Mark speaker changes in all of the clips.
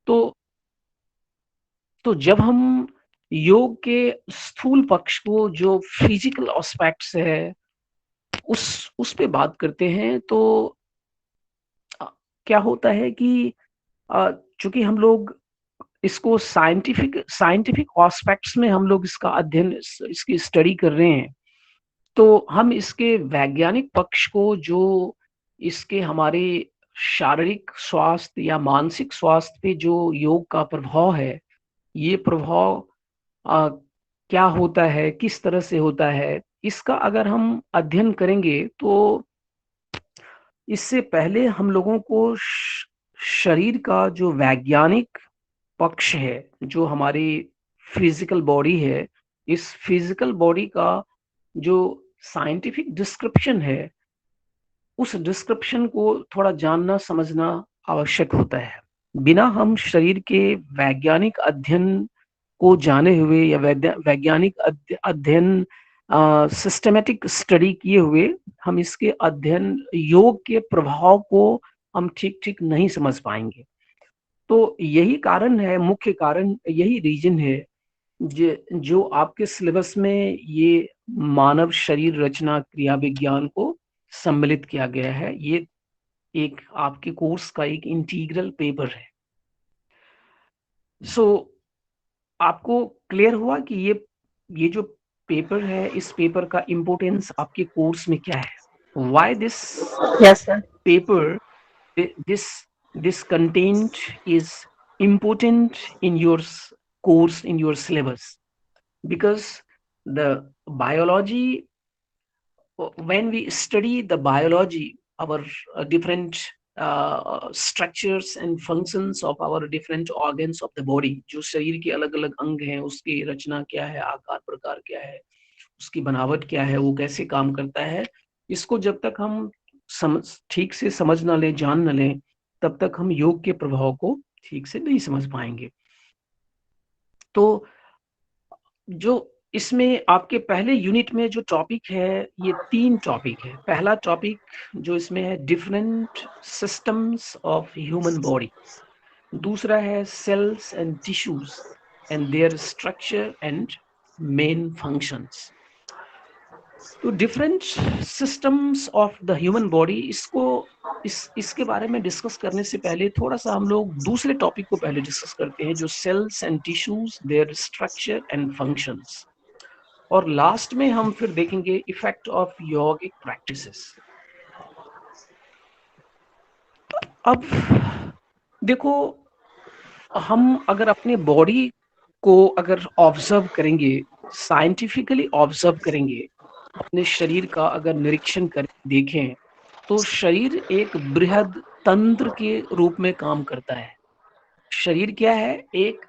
Speaker 1: तो तो जब हम योग के स्थूल पक्ष को, जो फिजिकल एस्पेक्ट्स है, उस पे बात करते हैं, तो अ, क्या होता है कि चूंकि हम लोग इसको साइंटिफिक एस्पेक्ट्स में हम लोग इसका अध्ययन, इसकी स्टडी कर रहे हैं, तो हम इसके वैज्ञानिक पक्ष को, जो इसके हमारे शारीरिक स्वास्थ्य या मानसिक स्वास्थ्य पे जो योग का प्रभाव है, ये प्रभाव अ, क्या होता है, किस तरह से होता है, इसका अगर हम अध्ययन करेंगे, तो इससे पहले हम लोगों को शरीर का जो वैज्ञानिक पक्ष है, जो हमारी फिजिकल बॉडी है, इस फिजिकल बॉडी का जो साइंटिफिक डिस्क्रिप्शन है, उस डिस्क्रिप्शन को थोड़ा जानना समझना आवश्यक होता है। बिना हम शरीर के वैज्ञानिक अध्ययन को जाने हुए, या वैज्ञानिक अध्ययन, सिस्टमेटिक स्टडी किए हुए, हम इसके अध्ययन, योग के प्रभाव को हम ठीक ठीक नहीं समझ पाएंगे। तो यही कारण है, मुख्य कारण यही रीजन है जो आपके सिलेबस में ये मानव शरीर रचना क्रिया विज्ञान को सम्मिलित किया गया है। ये एक आपके कोर्स का एक इंटीग्रल पेपर है। सो आपको क्लियर हुआ कि ये जो पेपर है, इस पेपर का इम्पोर्टेंस आपके कोर्स में क्या है? Why this
Speaker 2: Yes, sir.
Speaker 1: Paper, this this content is important in your course, in your syllabus, because the biology, when we study the biology, our different structures and functions of our different organs of the body, जो शरीर के अलग अलग अंग हैं, उसकी रचना क्या है, आकार प्रकार क्या है, उसकी बनावट क्या है, वो कैसे काम करता है, इसको जब तक हम ठीक से समझ ना लें, जान ना लें, तब तक हम योग के प्रभाव को ठीक से नहीं समझ पाएंगे। तो जो इसमें आपके पहले यूनिट में जो टॉपिक है, ये 3 टॉपिक है। पहला टॉपिक जो इसमें है, different systems of human body. दूसरा है cells and tissues and their structure and main functions. तो different systems of the human body, इसके बारे में डिस्कस करने से पहले थोड़ा सा हम लोग दूसरे टॉपिक को पहले डिस्कस करते हैं, जो cells and tissues, their structure and functions. और लास्ट में हम फिर देखेंगे इफेक्ट ऑफ योगिक प्रैक्टिसेस। अब देखो, हम अगर अपने बॉडी को अगर ऑब्जर्व करेंगे, साइंटिफिकली ऑब्जर्व करेंगे, अपने शरीर का अगर निरीक्षण कर देखें, तो शरीर एक बृहद तंत्र के रूप में काम करता है। शरीर क्या है? एक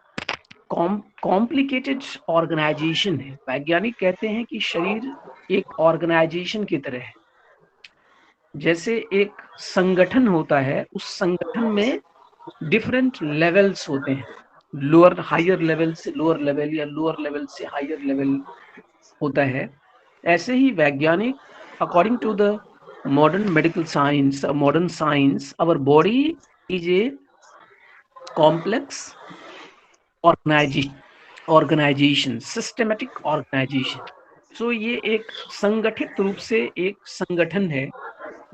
Speaker 1: कॉम्प्लिकेटेड ऑर्गेनाइजेशन है। वैज्ञानिक कहते हैं कि शरीर एक ऑर्गेनाइजेशन की तरह है। जैसे एक संगठन होता है, उस संगठन में डिफरेंट लेवल्स होते हैं, लोअर हायर लेवल से लोअर लेवल, या लोअर लेवल से हायर लेवल होता है। ऐसे ही वैज्ञानिक, according to the modern medical science, modern science, our body is a complex organization, systematic organization. So ये एक संगठित रूप से एक संगठन है,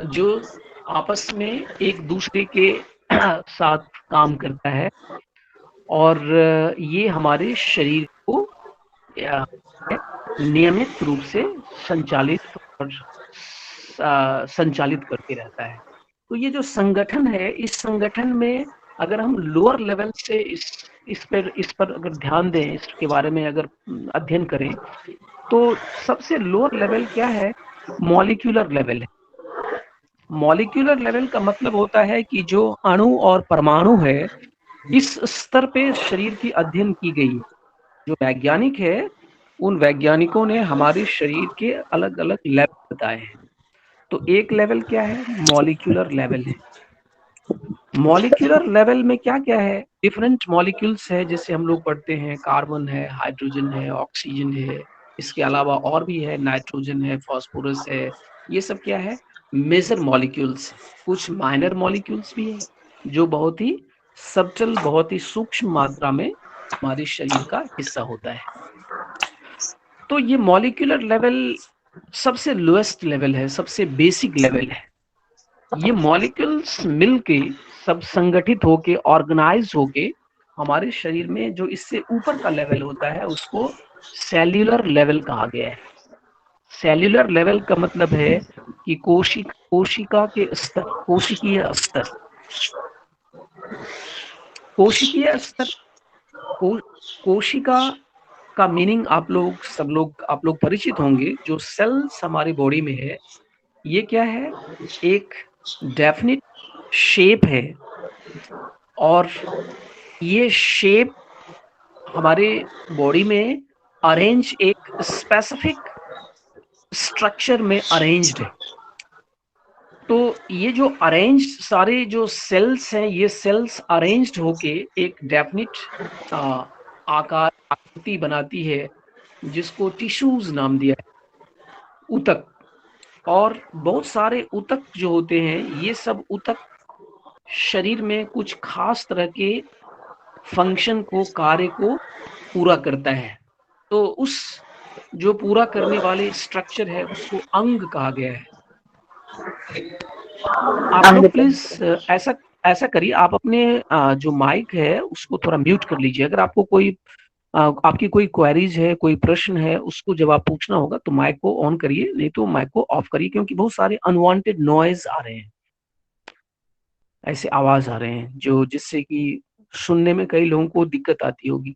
Speaker 1: जो आपस में एक दूसरे के साथ काम करता है, और ये हमारे शरीर को नियमित रूप से संचालित और संचालित करते रहता है। तो ये जो संगठन है, इस संगठन में अगर हम लोअर लेवल से इस पर अगर ध्यान दें, इसके बारे में अगर अध्ययन करें, तो सबसे लोअर लेवल क्या है? मॉलिक्यूलर लेवल है। मॉलिक्यूलर लेवल का मतलब होता है कि जो अणु और परमाणु है, इस स्तर पे शरीर की अध्ययन की गई है। जो वैज्ञानिक है, उन वैज्ञानिकों ने हमारे शरीर के अलग अलग लेवल बताए हैं। तो एक लेवल क्या है? मॉलिक्यूलर लेवल है। मॉलिक्यूलर लेवल में क्या क्या है? डिफरेंट मॉलिक्यूल्स है, जैसे हम लोग पढ़ते हैं, कार्बन है, हाइड्रोजन है, ऑक्सीजन है, इसके अलावा और भी है, नाइट्रोजन है, फास्फोरस है। ये सब क्या है? Major molecules. कुछ माइनर मॉलिक्यूल्स भी है, जो बहुत ही सब्टल, बहुत ही सूक्ष्म मात्रा में हमारे शरीर का हिस्सा होता है। तो ये मॉलिक्यूलर लेवल सबसे लोएस्ट लेवल है, सबसे बेसिक लेवल है। ये मॉलिक्यूल्स मिलके सब संगठित होके, ऑर्गेनाइज होके हमारे शरीर में जो इससे ऊपर का लेवल होता है उसको सेल्यूलर लेवल कहा गया है। सेल्यूलर लेवल का मतलब है कि कोशिका के स्तर, कोशिकीय स्तर, कोशिकीय स्तर, को, कोशिका का मीनिंग आप लोग परिचित होंगे। जो सेल्स हमारी बॉडी में है, ये क्या है? एक डेफिनिट शेप है, और ये शेप हमारे बॉडी में अरेंज, एक स्पेसिफिक स्ट्रक्चर में अरेंज्ड है। तो ये जो अरेंज सारे जो सेल्स हैं, ये सेल्स अरेंज्ड होके एक डेफिनिट आकार, आकृति बनाती है, जिसको टिश्यूज नाम दिया है, ऊतक। और बहुत सारे ऊतक जो होते हैं, ये सब ऊतक शरीर में कुछ खास तरह के फंक्शन को, कार्य को पूरा करता है। तो उस जो पूरा करने वाले स्ट्रक्चर है उसको अंग कहा गया है। आप
Speaker 2: अंग
Speaker 1: लोग
Speaker 2: पे।
Speaker 1: प्लीज ऐसा ऐसा करिए, आप अपने जो माइक है उसको थोड़ा म्यूट कर लीजिए। अगर आपको कोई आपकी कोई क्वेरीज है, कोई प्रश्न है, उसको जब आप पूछना होगा तो माइक को ऑन करिए, नहीं तो माइक को ऑफ करिए, क्योंकि बहुत सारे अनवांटेड नॉइज आ रहे हैं, ऐसे आवाज आ रहे हैं जो जिससे कि सुनने में कई लोगों को दिक्कत आती होगी।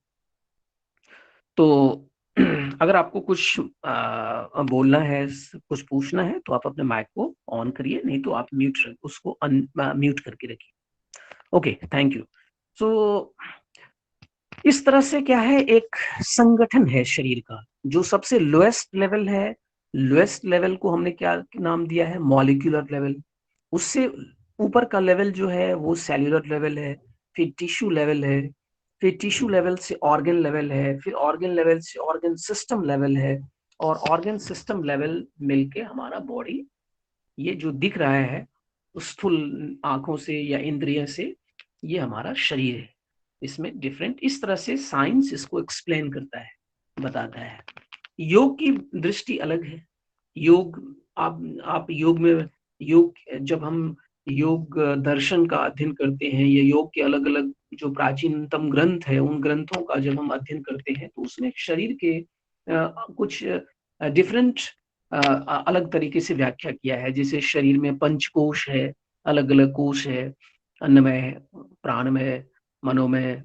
Speaker 1: तो अगर आपको कुछ बोलना है, कुछ पूछना है, तो आप अपने माइक को ऑन करिए, नहीं तो आप उसको म्यूट करके रखिए। Okay, thank you. सो इस तरह से क्या है, एक संगठन है शरीर का, जो सबसे लोएस्ट लेवल है। लोएस्ट लेवल को हमने क्या नाम दिया है? Molecular level. उससे ऊपर का लेवल जो है वो सेल्यूलर लेवल है, फिर टिश्यू लेवल है, फिर टिश्यू लेवल से ऑर्गन लेवल है, फिर ऑर्गन लेवल से ऑर्गन सिस्टम लेवल है, और ऑर्गन सिस्टम लेवल मिलके हमारा बॉडी, ये जो दिख रहा है स्थूल आंखों से या इंद्रिय से, ये हमारा शरीर है। इसमें डिफरेंट, इस तरह से साइंस इसको एक्सप्लेन करता है, बताता है। योग की दृष्टि अलग है। योग, आप योग में, योग जब हम योग दर्शन का अध्ययन करते हैं, या योग के अलग अलग जो प्राचीनतम ग्रंथ है, उन ग्रंथों का जब हम अध्ययन करते हैं, तो उसमें शरीर के कुछ डिफरेंट अलग तरीके से व्याख्या किया है। जैसे शरीर में पंचकोश है, अलग अलग कोश है, अन्नमय, प्राणमय, मनोमय,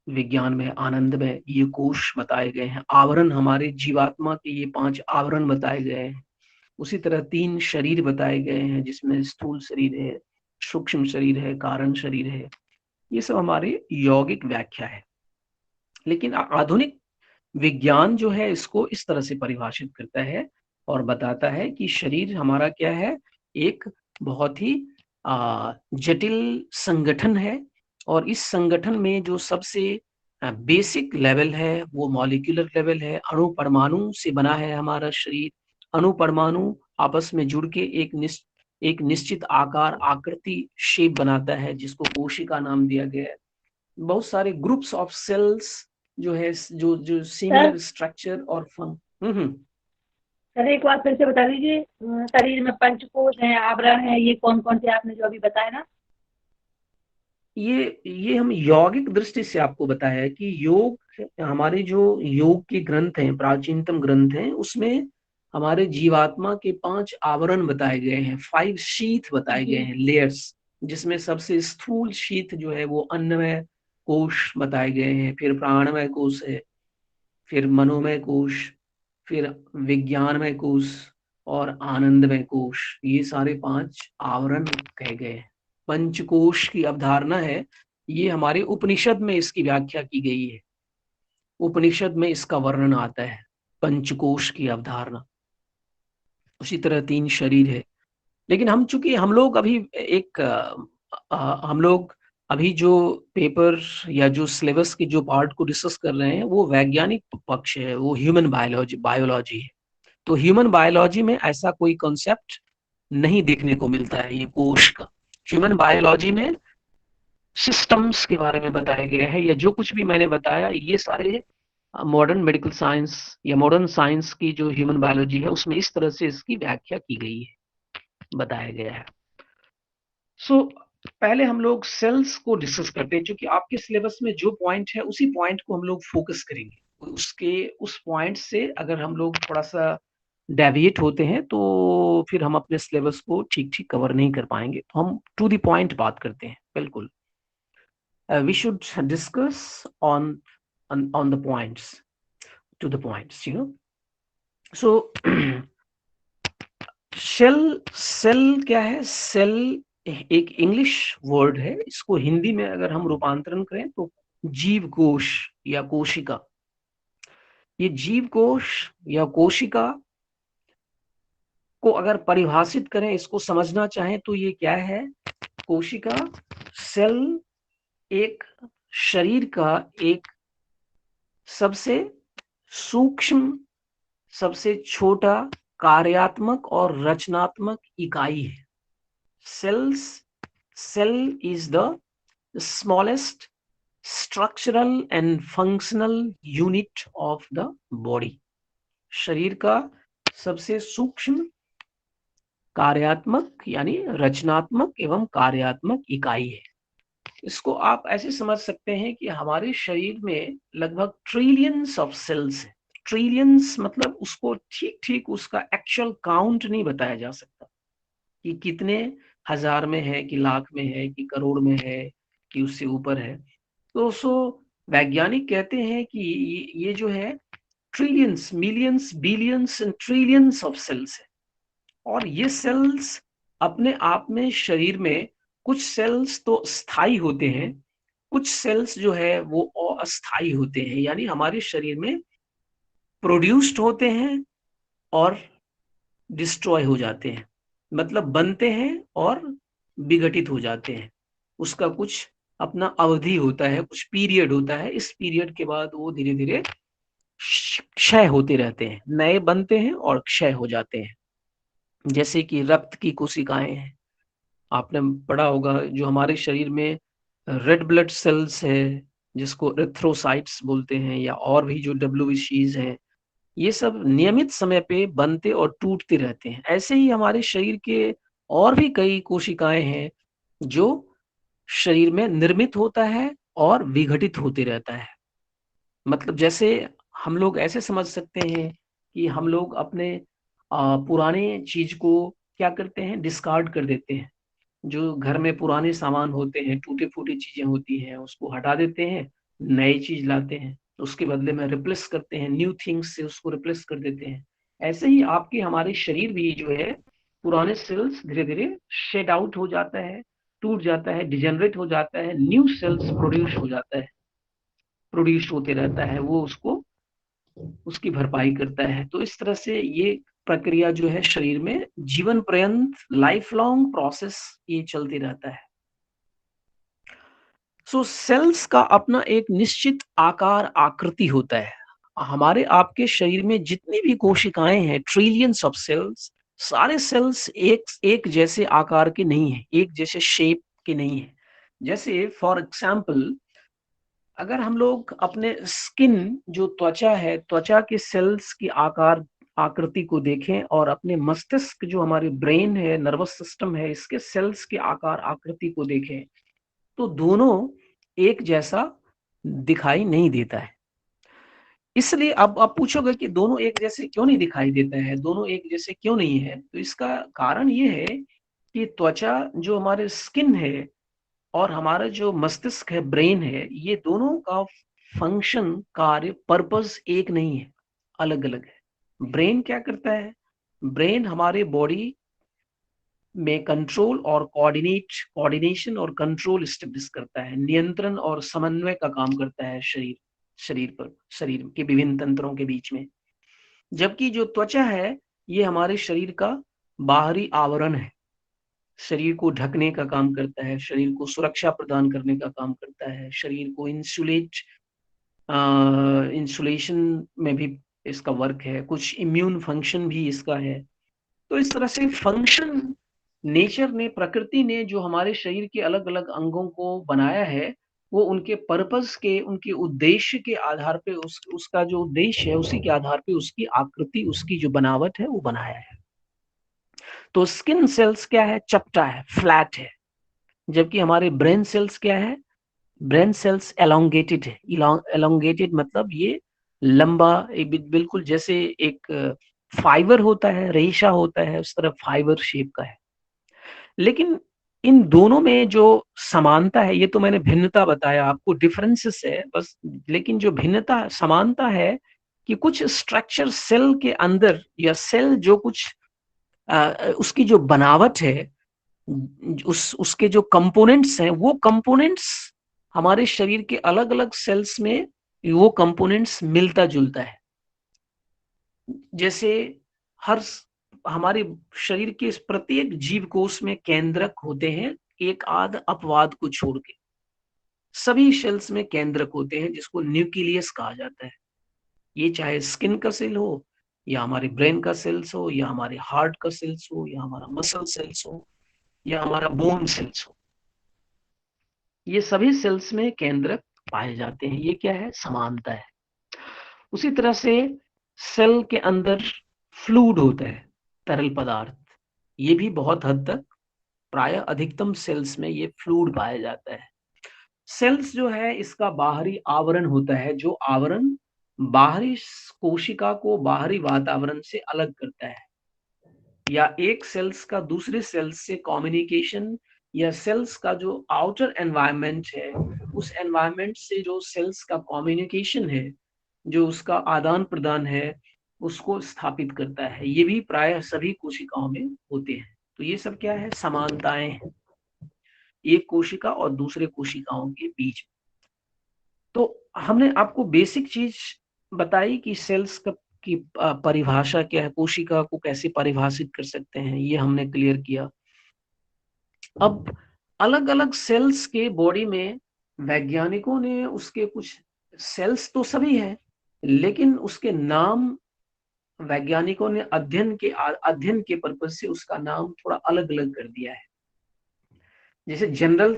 Speaker 1: विज्ञान में, आनंद में, ये कोश बताए गए हैं। आवरण, हमारे जीवात्मा के ये 5 आवरण बताए गए हैं। उसी तरह 3 शरीर बताए गए हैं, जिसमें स्थूल शरीर है, सूक्ष्म शरीर है, कारण शरीर है। ये सब हमारे यौगिक व्याख्या है। लेकिन आधुनिक विज्ञान जो है इसको इस तरह से परिभाषित करता है और बताता है कि शरीर हमारा क्या है? एक बहुत ही जटिल संगठन है, और इस संगठन में जो सबसे बेसिक लेवल है वो मॉलिक्यूलर लेवल है। अणु परमाणु से बना है हमारा शरीर। अणु परमाणु आपस में जुड़ के एक निश्चित आकार, आकृति, शेप बनाता है, जिसको कोशिका नाम दिया गया है। बहुत सारे ग्रुप्स ऑफ सेल्स जो है, जो जो
Speaker 2: सर
Speaker 1: सिमिलर स्ट्रक्चर और फंक।
Speaker 2: सर एक बार फिर से बता दीजिए, शरीर में पंचकोश है, आवरण है, ये कौन कौन से आपने जो अभी बताया ना?
Speaker 1: ये हम यौगिक दृष्टि से आपको बताया है कि योग, हमारे जो योग के ग्रंथ हैं, प्राचीनतम ग्रंथ हैं, उसमें हमारे जीवात्मा के 5 आवरण बताए गए हैं, 5 शीथ बताए गए
Speaker 2: जी।
Speaker 1: हैं, लेयर्स। जिसमें सबसे स्थूल शीथ जो है वो अन्नमय कोश बताए गए हैं, फिर प्राणमय कोश है, फिर मनोमय कोश, फिर विज्ञानमय कोश, और आनंदमय कोश। ये सारे 5 आवरण कहे गए हैं। पंचकोश की अवधारणा है, ये हमारे उपनिषद में इसकी व्याख्या की गई है। उपनिषद में इसका वर्णन आता है, पंचकोश की अवधारणा। उसी तरह 3 शरीर है। लेकिन चूंकि हम लोग अभी एक हम लोग अभी जो पेपर या जो सिलेबस के जो पार्ट को डिस्कस कर रहे हैं, वो वैज्ञानिक पक्ष है, वो ह्यूमन बायोलॉजी बायोलॉजी है। तो ह्यूमन बायोलॉजी में ऐसा कोई कॉन्सेप्ट नहीं देखने को मिलता है ये कोश का। ह्यूमन बायोलॉजी में सिस्टम्स के बारे में बताया गया है, या जो कुछ भी मैंने बताया ये सारे मॉडर्न मेडिकल साइंस या मॉडर्न साइंस की जो ह्यूमन बायोलॉजी है उसमें इस तरह से इसकी व्याख्या की गई है, बताया गया है। सो पहले हम लोग सेल्स को डिस्कस करते हैं, क्योंकि आपके सिलेबस में जो पॉइंट है उसी पॉइंट को हम लोग फोकस करेंगे। उसके उस पॉइंट से अगर हम लोग थोड़ा सा डेविएट होते हैं तो फिर हम अपने सिलेबस को ठीक ठीक कवर नहीं कर पाएंगे। तो हम टू द पॉइंट बात करते हैं, बिल्कुल। We should discuss on the points, to the points, you know. So cell क्या है? सेल एक इंग्लिश वर्ड है, इसको हिंदी में अगर हम रूपांतरण करें तो जीव कोश या कोशिका। ये जीव कोश या कोशिका को अगर परिभाषित करें, इसको समझना चाहें तो ये क्या है? कोशिका, सेल एक शरीर का एक सबसे सूक्ष्म, सबसे छोटा कार्यात्मक और रचनात्मक इकाई है। Cell is the smallest structural and functional unit of the body. शरीर का सबसे सूक्ष्म, कार्यात्मक यानी रचनात्मक एवं कार्यात्मक इकाई है। इसको आप ऐसे समझ सकते हैं कि हमारे शरीर में लगभग ट्रिलियंस ऑफ सेल्स हैं। ट्रिलियंस मतलब उसको ठीक ठीक उसका एक्चुअल काउंट नहीं बताया जा सकता कि कितने हजार में है, कि लाख में है, कि करोड़ में है, कि उससे ऊपर है। तो वैज्ञानिक कहते हैं कि ये जो है trillions, millions, billions and trillions of cells है। और ये सेल्स अपने आप में शरीर में, कुछ सेल्स तो स्थायी होते हैं, कुछ सेल्स जो है वो अस्थायी होते हैं, यानी हमारे शरीर में प्रोड्यूस्ड होते हैं और डिस्ट्रॉय हो जाते हैं, मतलब बनते हैं और विघटित हो जाते हैं। उसका कुछ अपना अवधि होता है, कुछ पीरियड होता है। इस पीरियड के बाद वो धीरे धीरे क्षय होते रहते हैं, नए बनते हैं और क्षय हो जाते हैं। जैसे कि रक्त की कोशिकाएं हैं, आपने पढ़ा होगा, जो हमारे शरीर में रेड ब्लड सेल्स है जिसको एरिथ्रोसाइट्स बोलते हैं, या और भी जो डब्ल्यूबीसीज हैं, ये सब नियमित समय पे बनते और टूटते रहते हैं। ऐसे ही हमारे शरीर के और भी कई कोशिकाएं हैं जो शरीर में निर्मित होता है और विघटित होते रहता है। मतलब जैसे हम लोग ऐसे समझ सकते हैं कि हम लोग अपने पुराने चीज को क्या करते हैं? डिस्कार्ड कर देते हैं। जो घर में पुराने सामान होते हैं, टूटे फूटे चीजें होती हैं, उसको हटा देते हैं, नई चीज लाते हैं, उसके बदले में रिप्लेस करते हैं, न्यू थिंग्स से उसको रिप्लेस कर देते हैं। ऐसे ही आपके हमारे शरीर भी जो है, पुराने सेल्स धीरे धीरे शेड आउट हो जाता है, टूट जाता है, डिजेनरेट हो जाता है, न्यू सेल्स प्रोड्यूस हो जाता है, प्रोड्यूस होते रहता है, वो उसको उसकी भरपाई करता है। तो इस तरह से ये प्रक्रिया जो है शरीर में जीवन पर्यंत, लाइफ लॉन्ग प्रोसेस ये चलती रहता है। सेल्स का अपना एक निश्चित आकार, आकृति होता है। हमारे आपके शरीर में जितनी भी कोशिकाएं हैं, ट्रिलियंस ऑफ सेल्स, सारे सेल्स एक एक जैसे आकार के नहीं है, एक जैसे शेप के नहीं है। जैसे फॉर एग्जाम्पल, अगर हम लोग अपने स्किन, जो त्वचा है, त्वचा के सेल्स की आकार, आकृति को देखें, और अपने मस्तिष्क जो हमारे ब्रेन है, नर्वस सिस्टम है, इसके सेल्स के आकार, आकृति को देखें, तो दोनों एक जैसा दिखाई नहीं देता है। इसलिए अब आप पूछोगे कि दोनों एक जैसे क्यों नहीं दिखाई देता है, दोनों एक जैसे क्यों नहीं है? तो इसका कारण ये है कि त्वचा, जो हमारे स्किन है, और हमारा जो मस्तिष्क है, ब्रेन है, ये दोनों का फंक्शन, कार्य, पर्पस एक नहीं है, अलग अलग है। ब्रेन क्या करता है? ब्रेन हमारे बॉडी में कंट्रोल और कोऑर्डिनेशन और कंट्रोल स्टेब्लिश करता है, नियंत्रण और समन्वय का काम करता है शरीर पर, शरीर के विभिन्न तंत्रों के बीच में। जबकि जो त्वचा है, ये हमारे शरीर का बाहरी आवरण है, शरीर को ढकने का काम करता है, शरीर को सुरक्षा प्रदान करने का काम करता है, शरीर को इंसुलेशन में भी इसका वर्क है, कुछ इम्यून फंक्शन भी इसका है। तो इस तरह से फंक्शन नेचर ने, प्रकृति ने जो हमारे शरीर के अलग अलग अंगों को बनाया है, वो उनके पर्पस के, उनके उद्देश्य के आधार पे, उसका जो उद्देश्य है उसी के आधार पे उसकी आकृति, उसकी जो बनावट है वो बनाया है। तो स्किन सेल्स क्या है? चपटा है, फ्लैट है। जबकि हमारे ब्रेन सेल्स क्या है? ब्रेन सेल्स एलोंगेटेड है। एलोंगेटेड मतलब ये लंबा, बिल्कुल जैसे एक फाइबर होता है, रेशा होता है, उस तरह फाइबर शेप का है। लेकिन इन दोनों में जो समानता है, ये तो मैंने भिन्नता बताया आपको, डिफरेंसेस है बस। लेकिन जो भिन्नता, समानता है कि कुछ स्ट्रक्चर सेल के अंदर, या सेल जो कुछ उसकी जो बनावट है, उसके जो कंपोनेंट्स हैं, वो कंपोनेंट्स हमारे शरीर के अलग अलग सेल्स में वो कंपोनेंट्स मिलता जुलता है। जैसे हर हमारे शरीर के प्रत्येक जीव कोश में केंद्रक होते हैं, एक आध अपवाद को छोड़ के सभी सेल्स में केंद्रक होते हैं, जिसको न्यूक्लियस कहा जाता है। ये चाहे स्किन का सेल हो, या हमारे ब्रेन का सेल्स हो, या हमारे हार्ट का सेल्स हो, या हमारा मसल सेल्स हो, या हमारा बोन सेल्स हो, ये सभी सेल्स में केंद्रक पाए जाते हैं। ये क्या है? समानता है। उसी तरह से सेल के अंदर फ्लूइड होता है, तरल पदार्थ। ये भी बहुत हद तक, प्राय अधिकतम सेल्स में ये फ्लूइड पाया जाता है। सेल्स जो है, इसका बाहरी आवरण होता है, जो आवरण बाहरी कोशिका को बाहरी वातावरण से अलग करता है, या एक सेल्स का दूसरे सेल्स से कम्युनिकेशन, या सेल्स का जो आउटर एनवायरनमेंट है, उस एनवायरनमेंट से जो सेल्स का कम्युनिकेशन है, जो उसका आदान प्रदान है, उसको स्थापित करता है। ये भी प्राय सभी कोशिकाओं में होते हैं। तो ये सब क्या है? समानताएं हैं एक कोशिका और दूसरे कोशिकाओं के बीच। तो हमने आपको बेसिक चीज बताई कि सेल्स की परिभाषा क्या है, कोशिका को कैसे परिभाषित कर सकते हैं, ये हमने क्लियर किया। अब अलग अलग सेल्स के बॉडी में वैज्ञानिकों ने उसके कुछ, सेल्स तो सभी है, लेकिन उसके नाम वैज्ञानिकों ने अध्ययन के पर्पज से उसका नाम थोड़ा अलग अलग कर दिया है। जैसे जनरल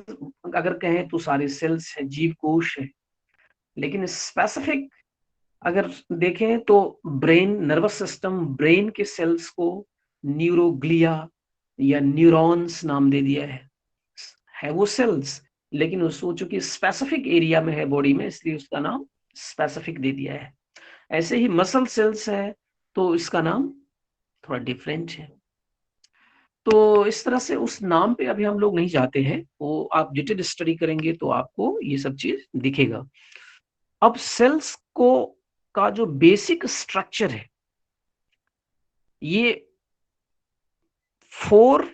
Speaker 1: अगर कहें तो सारे सेल्स है, जीव कोश है। लेकिन स्पेसिफिक अगर देखें तो ब्रेन, नर्वस सिस्टम, ब्रेन के सेल्स को न्यूरोग्लिया या न्यूरॉन्स नाम दे दिया है वो सेल्स, लेकिन वो चूंकि स्पेसिफिक एरिया में है बॉडी में, इसलिए उसका नाम स्पेसिफिक दे दिया है। ऐसे ही मसल सेल्स है, तो इसका नाम थोड़ा डिफरेंट है। तो इस तरह से उस नाम पे अभी हम लोग नहीं जाते हैं, वो आप डिटेल स्टडी करेंगे तो आपको ये सब चीज दिखेगा। अब सेल्स को का जो बेसिक स्ट्रक्चर है, ये for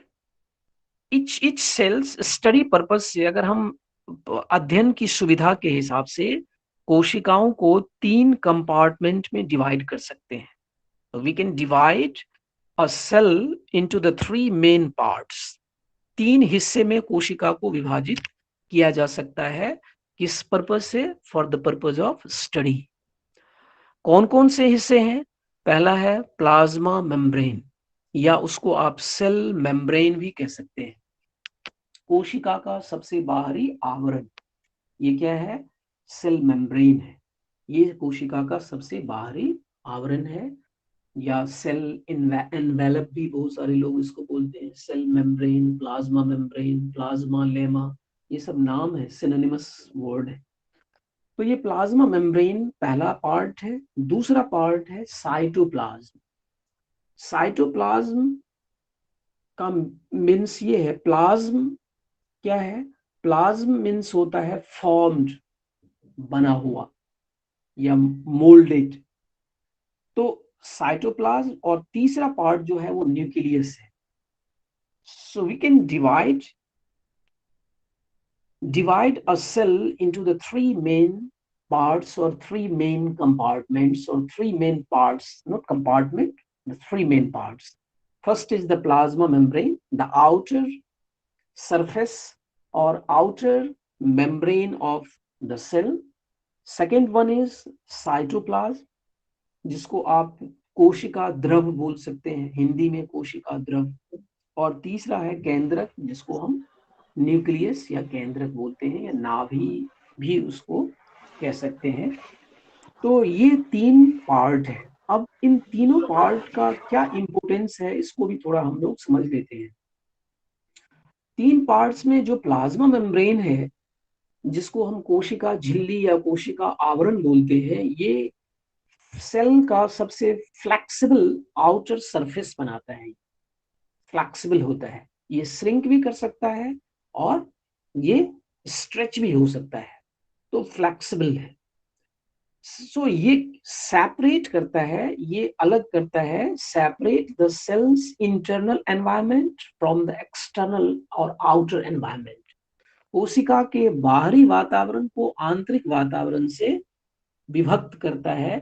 Speaker 1: each cells study purpose से, अगर हम अध्ययन की सुविधा के हिसाब से कोशिकाओं को 3 कंपार्टमेंट में डिवाइड कर सकते हैं। We can divide a cell into the 3 main parts. 3 हिस्से में कोशिका को विभाजित किया जा सकता है। किस पर्पज से? For the purpose of study. कौन कौन से हिस्से हैं? पहला है प्लाज्मा मेम्ब्रेन, या उसको आप सेल मेम्ब्रेन भी कह सकते हैं। कोशिका का सबसे बाहरी आवरण, ये क्या है? सेल मेम्ब्रेन है। ये कोशिका का सबसे बाहरी आवरण है, या सेल एनवेलप भी बहुत सारे लोग इसको बोलते हैं। Cell membrane, plasma membrane, plasmalemma, ये सब नाम है, सिनोनिमस वर्ड है। तो ये प्लाज्मा मेम्ब्रेन पहला पार्ट है। दूसरा पार्ट है साइटोप्लाज्म। साइटोप्लाज्म का मीन्स ये है, प्लाज्म क्या है? प्लाज्म मीन्स होता है फॉर्म्ड, बना हुआ या मोल्डेड। तो साइटोप्लाज्म, और तीसरा पार्ट जो है वो न्यूक्लियस है। So we can divide a cell into the 3 main parts, or 3 main compartments, or 3 main parts, not compartment, the 3 main parts. First is the plasma membrane, the outer surface or outer membrane of the cell. Second one is cytoplasm, जिसको आप कोशिका द्रव बोल सकते हैं, हिंदी में कोशिका द्रव। और तीसरा है केंद्रक, जिसको हम न्यूक्लियस या केंद्रक बोलते हैं, या नाभि भी उसको कह सकते हैं। तो ये 3 पार्ट है। अब इन तीनों पार्ट का क्या इंपॉर्टेंस है, इसको भी थोड़ा हम लोग समझ लेते हैं। 3 पार्ट्स में जो प्लाज्मा मेम्ब्रेन है, जिसको हम कोशिका झिल्ली या कोशिका आवरण बोलते हैं, ये सेल का सबसे फ्लेक्सिबल आउटर सरफेस बनाता है। फ्लेक्सिबल होता है, ये श्रिंक भी कर सकता है और ये स्ट्रेच भी हो सकता है, तो फ्लेक्सिबल है। सो ये सेपरेट करता है, ये अलग करता है, separate the cells internal environment from the external और आउटर एनवायरनमेंट। कोशिका के बाहरी वातावरण को आंतरिक वातावरण से विभक्त करता है,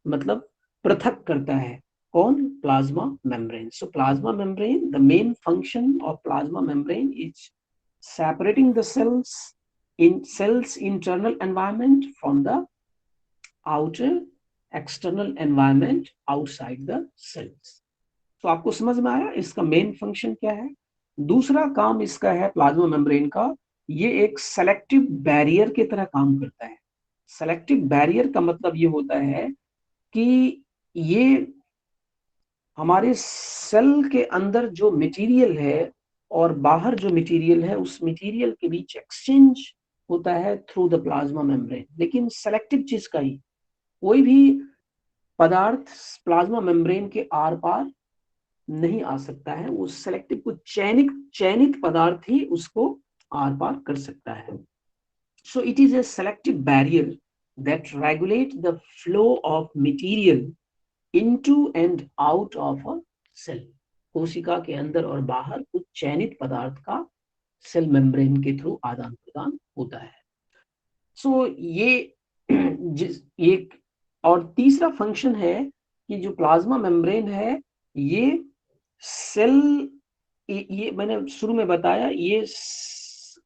Speaker 1: मतलब पृथक करता है। कौन? Plasma membrane. So plasma membrane, the main function of plasma membrane is separating the cells internal environment from the outer external environment outside the cells। तो आपको समझ में आया इसका मेन फंक्शन क्या है। दूसरा काम इसका है प्लाज्मा मेम्ब्रेन का, ये एक सेलेक्टिव बैरियर की तरह काम करता है। सेलेक्टिव बैरियर का मतलब ये होता है कि ये हमारे सेल के अंदर जो मटेरियल है और बाहर जो मटेरियल है, उस मटेरियल के बीच एक्सचेंज होता है थ्रू द प्लाज्मा मेम्ब्रेन। लेकिन सेलेक्टिव चीज का ही, कोई भी पदार्थ प्लाज्मा मेम्ब्रेन के आर पार नहीं आ सकता है। वो सेलेक्टिव को चयनित चयनित पदार्थ ही उसको आर पार कर सकता है। So it is a selective barrier that regulate the flow of material into and out of a cell. कोशिका के अंदर और बाहर कुछ चयनित पदार्थ का सेल मेम्ब्रेन के थ्रू आदान प्रदान होता है। सो ये जिस एक और तीसरा फंक्शन है कि जो प्लाज्मा मेम्ब्रेन है, ये सेल, ये मैंने शुरू में बताया, ये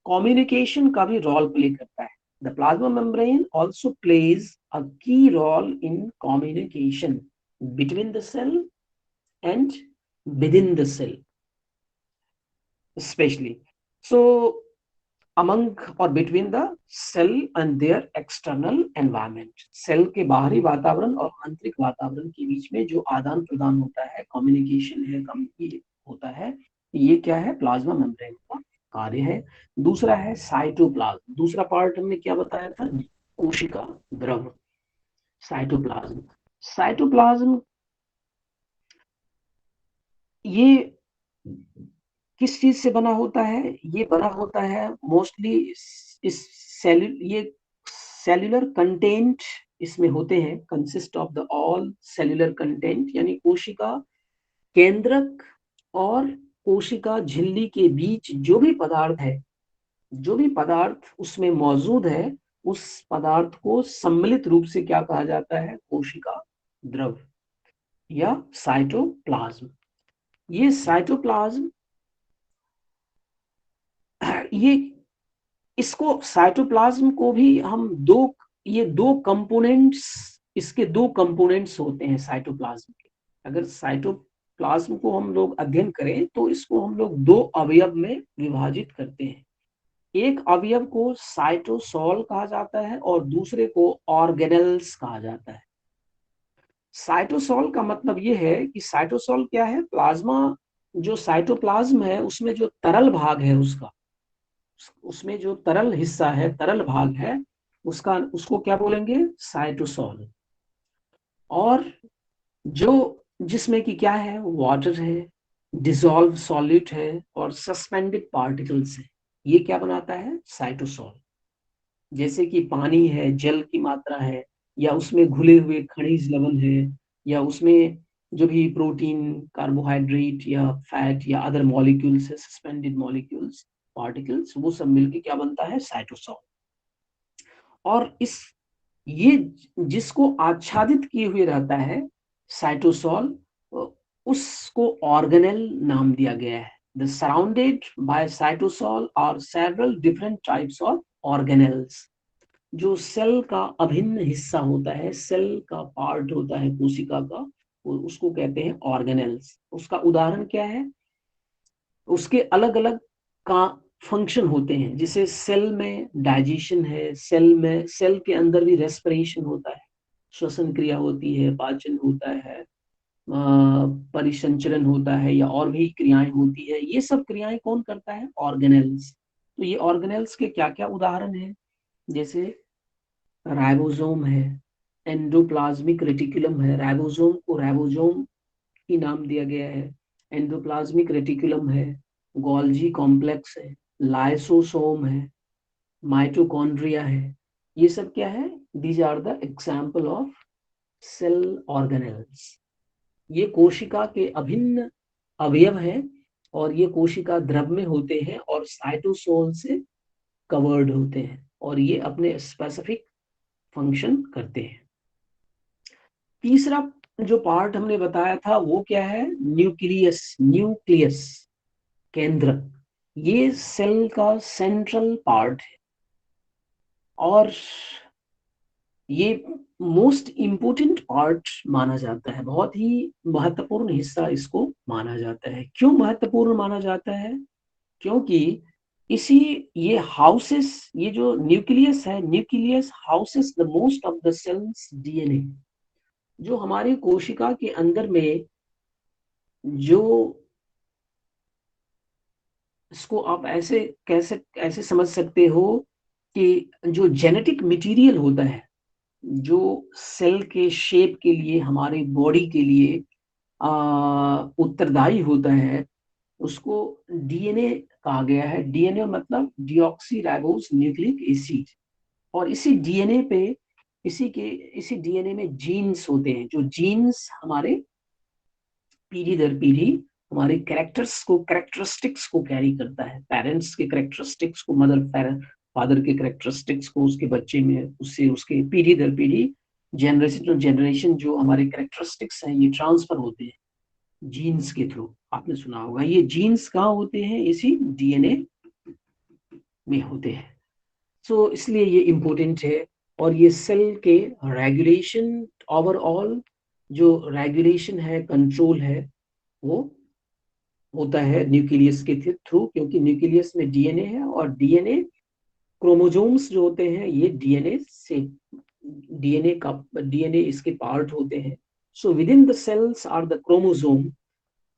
Speaker 1: कम्युनिकेशन का भी रोल प्ले करता है। The plasma membrane also plays a key role in communication between the cell and within the cell especially, so among or between the cell and their external environment। Cell के बाहरी वातावरण और आंतरिक वातावरण के बीच में जो आदान प्रदान होता है, कम्युनिकेशन है, ये होता है, ये क्या है? प्लाज्मा मेम्ब्रेन का कार्य है। दूसरा है साइटोप्लाज्म। दूसरा पार्ट हमने क्या बताया था? कोशिका द्रव, साइटोप्लाज्म। साइटोप्लाज्म ये किस चीज से बना होता है? ये बना होता है मोस्टली इस ये सेल्यूलर कंटेंट इसमें होते हैं, consist of the all cellular content, यानी कोशिका केंद्रक और कोशिका झिल्ली के बीच जो भी पदार्थ है, जो भी पदार्थ उसमें मौजूद है, उस पदार्थ को सम्मिलित रूप से क्या कहा जाता है? कोशिका द्रव या साइटोप्लाज्म। ये साइटोप्लाज्म, ये इसको साइटोप्लाज्म को भी हम ये दो कंपोनेंट्स, इसके दो कंपोनेंट्स होते हैं साइटोप्लाज्म के। अगर साइटोप्लाज्म को हम लोग अध्ययन करें तो इसको हम लोग दो अवयव में विभाजित करते हैं। एक अवयव को साइटोसोल कहा जाता है और दूसरे को ऑर्गेनेल्स कहा जाता है। साइटोसोल का मतलब ये है कि साइटोसोल क्या है? प्लाज्मा, जो साइटोप्लाज्म है उसमें जो तरल भाग है, उसमें जो तरल हिस्सा है, तरल भाग है, उसको क्या बोलेंगे? साइटोसोल। और जो जिसमें कि क्या है? वाटर है, डिसॉल्व सॉलिड है और सस्पेंडेड पार्टिकल्स है। ये क्या बनाता है? साइटोसोल। जैसे कि पानी है, जल की मात्रा है, या उसमें घुले हुए खनिज लवण है, या उसमें जो भी प्रोटीन, कार्बोहाइड्रेट या फैट या अदर मॉलिक्यूल्स है, सस्पेंडेड मॉलिक्यूल्स, पार्टिकल्स, वो सब मिलके क्या बनता है? साइटोसोल। और ये जिसको आच्छादित किए हुए रहता है साइटोसोल, उसको ऑर्गेनेल नाम दिया गया है। द सराउंडेड बाय साइटोसोल और several different types of organelles. जो सेल का अभिन्न हिस्सा होता है, सेल का पार्ट होता है कोशिका का, उसको कहते हैं ऑर्गेनेल्स। उसका उदाहरण क्या है? उसके अलग अलग का फंक्शन होते हैं। जैसे सेल में डाइजेशन है, सेल के अंदर भी रेस्पिरेशन होता है, श्वसन क्रिया होती है, पाचन होता है, परिसंचरण होता है, या और भी क्रियाएं होती है। ये सब क्रियाएं कौन करता है? ऑर्गेनेल्स। तो ये ऑर्गेनेल्स के क्या क्या उदाहरण हैं? जैसे राइबोसोम है, एंडोप्लाज्मिक रेटिकुलम है। राइबोसोम को राइबोसोम की नाम दिया गया है। एंडोप्लाज्मिक रेटिकुलम है, गोल्जी कॉम्प्लेक्स है, लाइसोसोम है, माइटोकॉन्ड्रिया है। ये सब क्या है? These are the example of cell organelles. ये कोशिका के अभिन्न अवयव हैं, और ये कोशिका द्रव में होते हैं और साइटोसोल से कवर्ड होते हैं, और ये अपने स्पेसिफिक फंक्शन करते हैं। तीसरा जो पार्ट हमने बताया था वो क्या है? न्यूक्लियस। न्यूक्लियस, केंद्र। ये सेल का सेंट्रल पार्ट है, और ये मोस्ट इम्पोर्टेंट पार्ट माना जाता है। बहुत ही महत्वपूर्ण हिस्सा इसको माना जाता है। क्यों महत्वपूर्ण माना जाता है? क्योंकि इसी ये हाउसेस, ये जो न्यूक्लियस है, nucleus houses the most of the cells DNA. जो हमारी कोशिका के अंदर में जो, इसको आप ऐसे कैसे ऐसे समझ सकते हो कि जो जेनेटिक मटेरियल होता है, जो सेल के शेप के लिए, हमारे बॉडी के लिए उत्तरदायी होता है, उसको डीएनए कहा गया है। डीएनए मतलब डिऑक्सी राइबोस न्यूक्लिक एसिड। और इसी डीएनए पे, इसी डीएनए में जीन्स होते हैं। जो जीन्स हमारे पीढ़ी दर पीढ़ी हमारे कैरेक्टरिस्टिक्स को कैरी करता है। पेरेंट्स के कैरेक्टरिस्टिक्स को, फादर के कैरेक्टरिस्टिक्स को उसके बच्चे में, उससे उसके पीढ़ी दर पीढ़ी, जनरेशन टू जनरेशन जो हमारे कैरेक्टरिस्टिक्स हैं ये ट्रांसफर होते हैं जीन्स के थ्रू। आपने सुना होगा, ये जीन्स कहाँ होते हैं? इसी डीएनए में होते हैं। सो इसलिए ये इम्पोर्टेंट है। और ये सेल के रेगुलेशन, ओवरऑल जो रेगुलेशन है, कंट्रोल है, वो होता है न्यूक्लियस के थ्रू। क्योंकि न्यूक्लियस में डीएनए है, और डीएनए क्रोमोजोम्स जो होते हैं ये डीएनए इसके पार्ट होते हैं। So within the cells are the chromosome,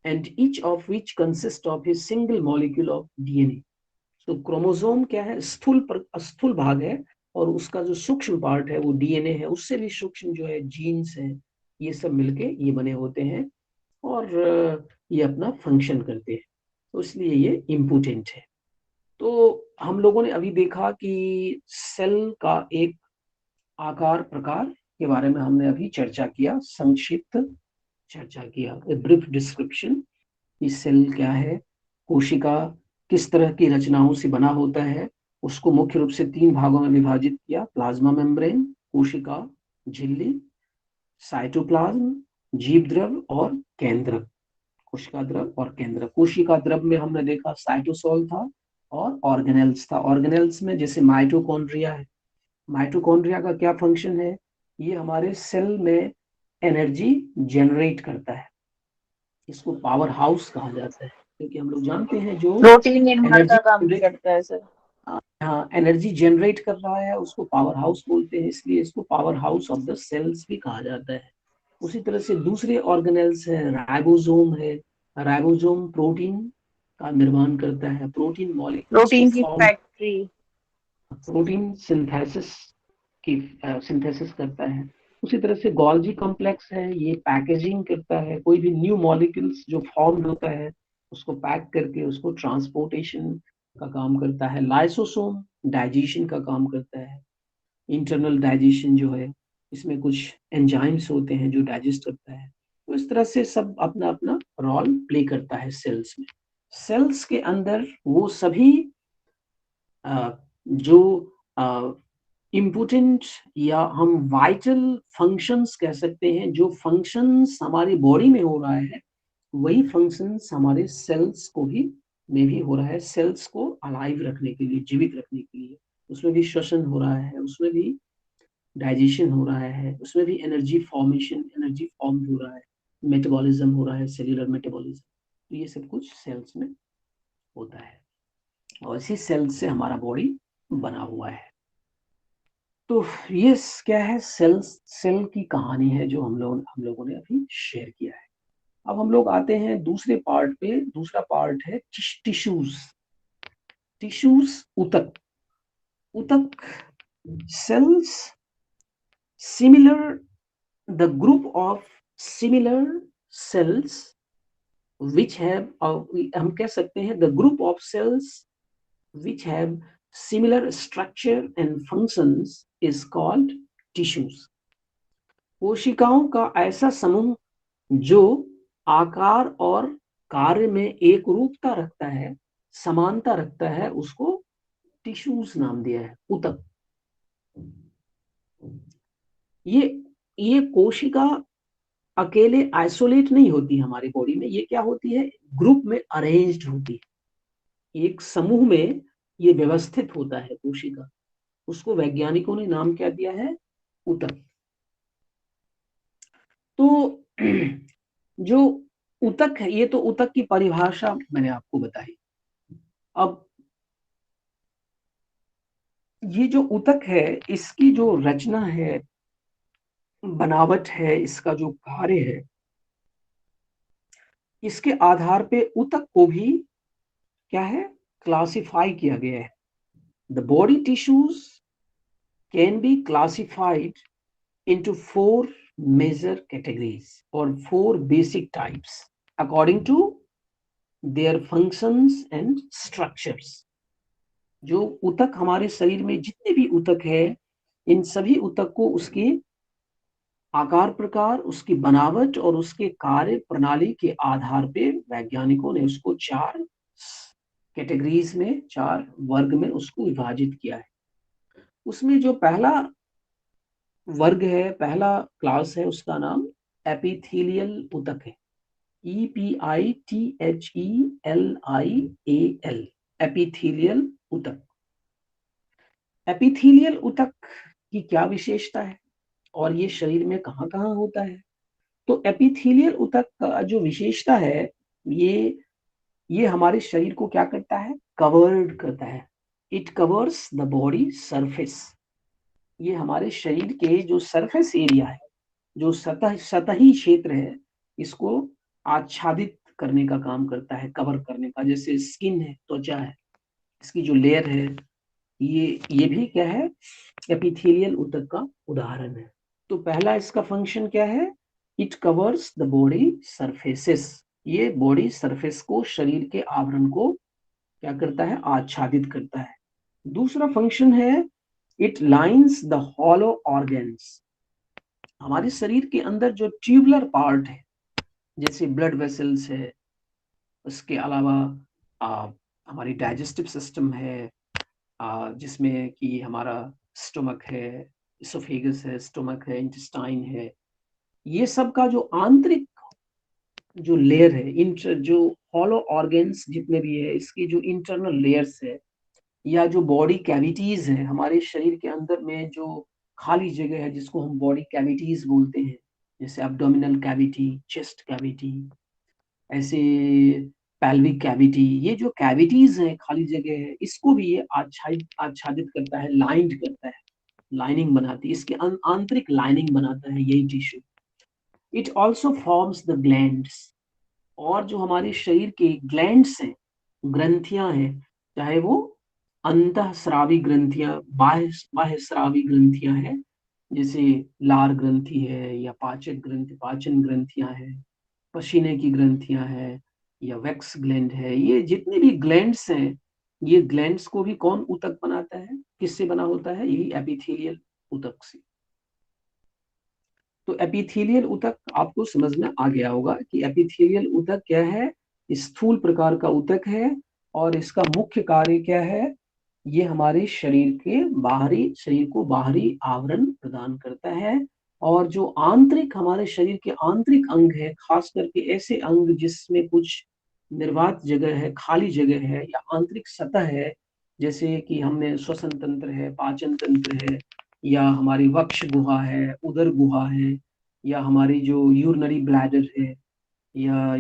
Speaker 1: and each of which consist of a single molecule of DNA. तो क्रोमोजोम क्या है? स्थूल भाग है, और उसका जो सूक्ष्म पार्ट है वो डीएनए है। उससे भी सूक्ष्म जो है जीन्स है। ये सब मिलके ये बने होते हैं, और ये अपना फंक्शन करते हैं। तो इसलिए ये इम्पोर्टेंट है। तो हम लोगों ने अभी देखा कि सेल का एक आकार प्रकार के बारे में हमने अभी चर्चा किया, संक्षिप्त चर्चा किया, ब्रीफ डिस्क्रिप्शन। इस सेल क्या है, कोशिका किस तरह की रचनाओं से बना होता है, उसको मुख्य रूप से 3 भागों में विभाजित किया: प्लाज्मा मेम्ब्रेन, कोशिका झिल्ली, साइटोप्लाज्म, जीव द्रव और केंद्रक। कोशिका द्रव और केंद्र। कोशिका द्रव में हमने देखा साइटोसोल था और ऑर्गेनेल्स था। ऑर्गेनेल्स में जैसे माइटोकॉन्ड्रिया है। माइटोकॉन्ड्रिया का क्या फंक्शन है? ये हमारे सेल में एनर्जी जनरेट करता है। इसको पावर हाउस कहा जाता है, क्योंकि हम लोग जानते हैं जो
Speaker 2: प्रोटीन निर्माण
Speaker 1: एनर्जी
Speaker 2: का काम भी करता है सर।
Speaker 1: हाँ, एनर्जी जनरेट कर रहा है उसको पावर हाउस बोलते हैं। इसलिए इसको power house of the cells भी कहा जाता है। उसी तरह से दूसरे ऑर्गेनेल्स है, राइबोसोम है। राइबोसोम प्रोटीन का निर्माण करता है, प्रोटीन मॉलिक्यूल्स को
Speaker 2: प्रोटीन की
Speaker 1: फॉर्म,
Speaker 2: फैक्ट्री।
Speaker 1: प्रोटीन सिंथेसिस करता है। उसी तरह से गोल्जी कॉम्प्लेक्स है, ये पैकेजिंग करता है। कोई भी न्यू मॉलिक्यूल्स जो फॉर्म होता है उसको पैक करके उसको ट्रांसपोर्टेशन का काम करता है। लाइसोसोम डाइजेशन का काम करता है। इंटरनल डाइजेशन जो है, इसमें कुछ एंजाइम्स होते हैं जो डाइजेस्ट करता है। तो इस तरह से सब अपना अपना रोल प्ले करता है सेल्स में। सेल्स के अंदर वो सभी जो इम्पोर्टेंट या हम वाइटल फंक्शंस कह सकते हैं, जो फंक्शंस हमारी बॉडी में हो रहा है, वही फंक्शंस हमारे सेल्स को भी में भी हो रहा है। सेल्स को अलाइव रखने के लिए, जीवित रखने के लिए, उसमें भी श्वसन हो रहा है, उसमें भी डाइजेशन हो रहा है, उसमें भी एनर्जी फॉर्म हो रहा है, मेटाबॉलिज्म हो रहा है, सेल्यूलर मेटाबॉलिज्म। तो ये सब कुछ सेल्स में होता है, और इसी सेल से हमारा बॉडी बना हुआ है। तो ये क्या है, सेल की कहानी है जो हम लोगों ने अभी शेयर किया है। अब हम लोग आते हैं दूसरे पार्ट पे। दूसरा पार्ट है टिश्यूज। ऊतक। ऊतक cells similar the group of similar cells which have हम कह सकते हैं the group of cells which have similar structure and functions is called tissues। कोशिकाओं का ऐसा समूह जो आकार और कार्य में एक रूपता रखता है, समानता रखता है, उसको टिश्यूज नाम दिया है, ऊतक। ये ये कोशिका अकेले आइसोलेट नहीं होती हमारी बॉडी में, ये क्या होती है, ग्रुप में अरेंज्ड होती है, एक समूह में ये व्यवस्थित होता है कोशिका। उसको वैज्ञानिकों ने नाम क्या दिया है, ऊतक। तो जो ऊतक है, ये तो ऊतक की परिभाषा मैंने आपको बताई। अब ये जो ऊतक है, इसकी जो रचना है, बनावट है, इसका जो कार्य है, इसके आधार पे ऊतक को भी क्या है, क्लासिफाई किया गया है। The body tissues can be classified into four major categories or four basic types according to their functions and structures। जो ऊतक हमारे शरीर में जितने भी ऊतक है, इन सभी ऊतक को उसके आकार प्रकार, उसकी बनावट और उसके कार्य प्रणाली के आधार पे वैज्ञानिकों ने उसको चार कैटेगरीज में, चार वर्ग में उसको विभाजित किया है। उसमें जो पहला वर्ग है, पहला क्लास है, उसका नाम एपिथेलियल ऊतक है। EPITHELIAL, एपिथेलियल ऊतक। एपिथेलियल ऊतक की क्या विशेषता है और ये शरीर में कहाँ कहाँ होता है? तो एपिथेलियल ऊतक का जो विशेषता है, ये हमारे शरीर को क्या करता है, कवर्ड करता है। It covers the body surface. ये हमारे शरीर के जो सरफेस एरिया है, जो सतही क्षेत्र है, इसको आच्छादित करने का काम करता है, कवर करने का। जैसे स्किन है, त्वचा है, इसकी जो लेयर है, ये भी क्या है, एपिथेलियल ऊतक का उदाहरण है। तो पहला इसका फंक्शन क्या है, it covers the body surfaces. ये बॉडी सरफेस को, शरीर के आवरण को क्या करता है, आच्छादित करता है। दूसरा फंक्शन है, it lines the hollow organs. हमारे शरीर के अंदर जो ट्यूबुलर पार्ट है, जैसे ब्लड वेसल्स है, उसके अलावा हमारी डाइजेस्टिव सिस्टम है, जिसमें कि हमारा स्टोमक है, इसोफेगस है, स्टोमक है, इंटेस्टाइन है, ये सब का जो आंतरिक जो लेयर है, जो हॉलो ऑर्गन्स जितने भी है, इसकी जो इंटरनल लेयर्स है, या जो बॉडी कैविटीज है, हमारे शरीर के अंदर में जो खाली जगह है, जिसको हम बॉडी कैविटीज बोलते हैं, जैसे एब्डोमिनल कैविटी, चेस्ट कैविटी, ऐसे पैल्विक कैविटी, ये जो कैविटीज है, खाली जगह है, इसको भी ये आच्छादित करता है, लाइंड करता है, लाइनिंग बनाती है, इसके आंतरिक लाइनिंग बनाता है यही tissue. It also forms the glands. और जो हमारे शरीर के ग्लैंड्स हैं, ग्रंथियां हैं, चाहे वो अंतःस्रावी ग्रंथियां, बाह्य स्रावी ग्रंथियां हैं, जैसे लार ग्रंथि है, या पाचन ग्रंथियां हैं, पसीने की ग्रंथियां हैं, या वैक्स ग्लैंड है, ये जितने भी ग्लैंड्स हैं, ये ग्लैंड्स को भी कौन ऊतक बनाता है, किससे बना होता है, यही एपिथेलियल ऊतक से। तो एपिथेलियल ऊतक आपको समझ में आ गया होगा कि एपिथेलियल ऊतक क्या है, स्थूल प्रकार का ऊतक है, और इसका मुख्य कार्य क्या है, ये हमारे शरीर को बाहरी आवरण प्रदान करता है। और जो आंतरिक, हमारे शरीर के आंतरिक अंग है, खास करके ऐसे अंग जिसमें कुछ निर्वात जगह है, खाली जगह है, या आंतरिक सतह है, जैसे कि हमने श्वसन तंत्र है, पाचन तंत्र है, या हमारी वक्ष गुहा है, उदर गुहा है, या हमारी जो यूरिनरी ब्लैडर है, या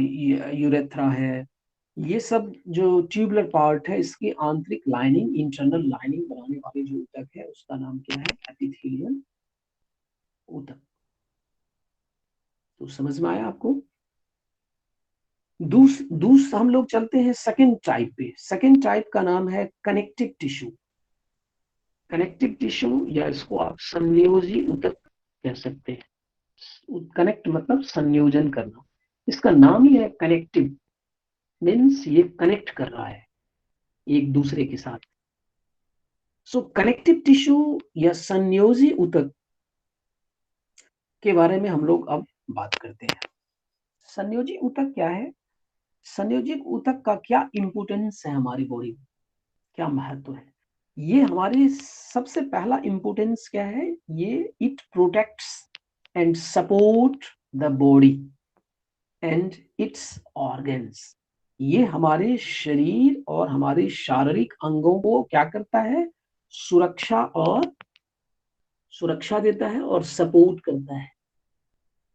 Speaker 1: यूरेथ्रा है, ये सब जो ट्यूबुलर पार्ट है, इसकी आंतरिक लाइनिंग, इंटरनल लाइनिंग बनाने वाली जो ऊतक है उसका नाम क्या है? एपिथेलियल ऊतक। तो समझ में आया आपको? हम लोग चलते हैं सेकेंड टाइप पे। सेकेंड टाइप का नाम है कनेक्टिव टिश्यू। कनेक्टिव टिश्यू या इसको आप संयोजी ऊतक कह सकते हैं। कनेक्ट मतलब संयोजन करना, इसका नाम ही है कनेक्टिव, मीन्स ये कनेक्ट कर रहा है एक दूसरे के साथ। सो कनेक्टिव टिश्यू या संयोजी ऊतक के बारे में हम लोग अब बात करते हैं। संयोजी ऊतक क्या है? संयोजी ऊतक का क्या इंपोर्टेंस है हमारी बॉडी में, क्या महत्व है? ये हमारे सबसे पहला इंपोर्टेंस क्या है? ये it protects and support the body and it's organs. ये हमारे शरीर और हमारे शारीरिक अंगों को क्या करता है? सुरक्षा देता है और सपोर्ट करता है।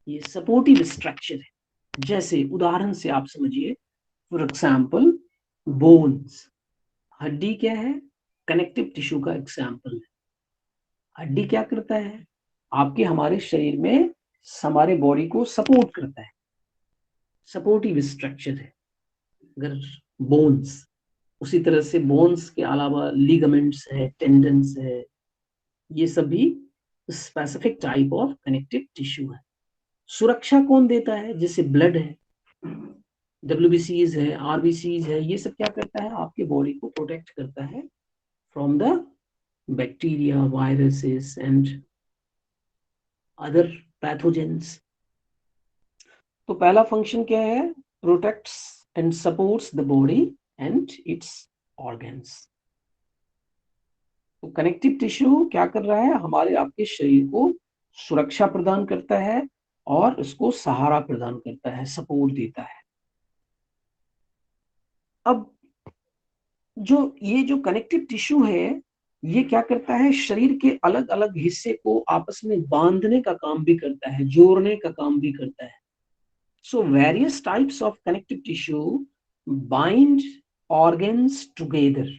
Speaker 1: ये सपोर्टिव स्ट्रक्चर है। जैसे उदाहरण से आप समझिए, फॉर एग्जाम्पल बोन्स, हड्डी क्या है? कनेक्टिव टिश्यू का एग्जाम्पल है। हड्डी क्या करता है? आपके हमारे शरीर में हमारे बॉडी को सपोर्ट करता है, सपोर्टिव स्ट्रक्चर है। अगर बोन्स, उसी तरह से बोन्स के अलावा लिगामेंट्स है, टेंडन्स है, ये सभी specific type of connective tissue है। सुरक्षा कौन देता है? जैसे ब्लड है, WBCs है, RBCs है, ये सब क्या करता है? आपके बॉडी को प्रोटेक्ट करता है from the bacteria, viruses and other pathogens. तो पहला फंक्शन क्या है? Protects and supports the body and it's organs. तो कनेक्टिव टिश्यू क्या कर रहा है? हमारे आपके शरीर को सुरक्षा प्रदान करता है और उसको सहारा प्रदान करता है, सपोर्ट देता है। अब जो कनेक्टिव टिश्यू है, ये क्या करता है? शरीर के अलग अलग हिस्से को आपस में बांधने का काम भी करता है, जोड़ने का काम भी करता है। So various types of connective tissue bind organs together.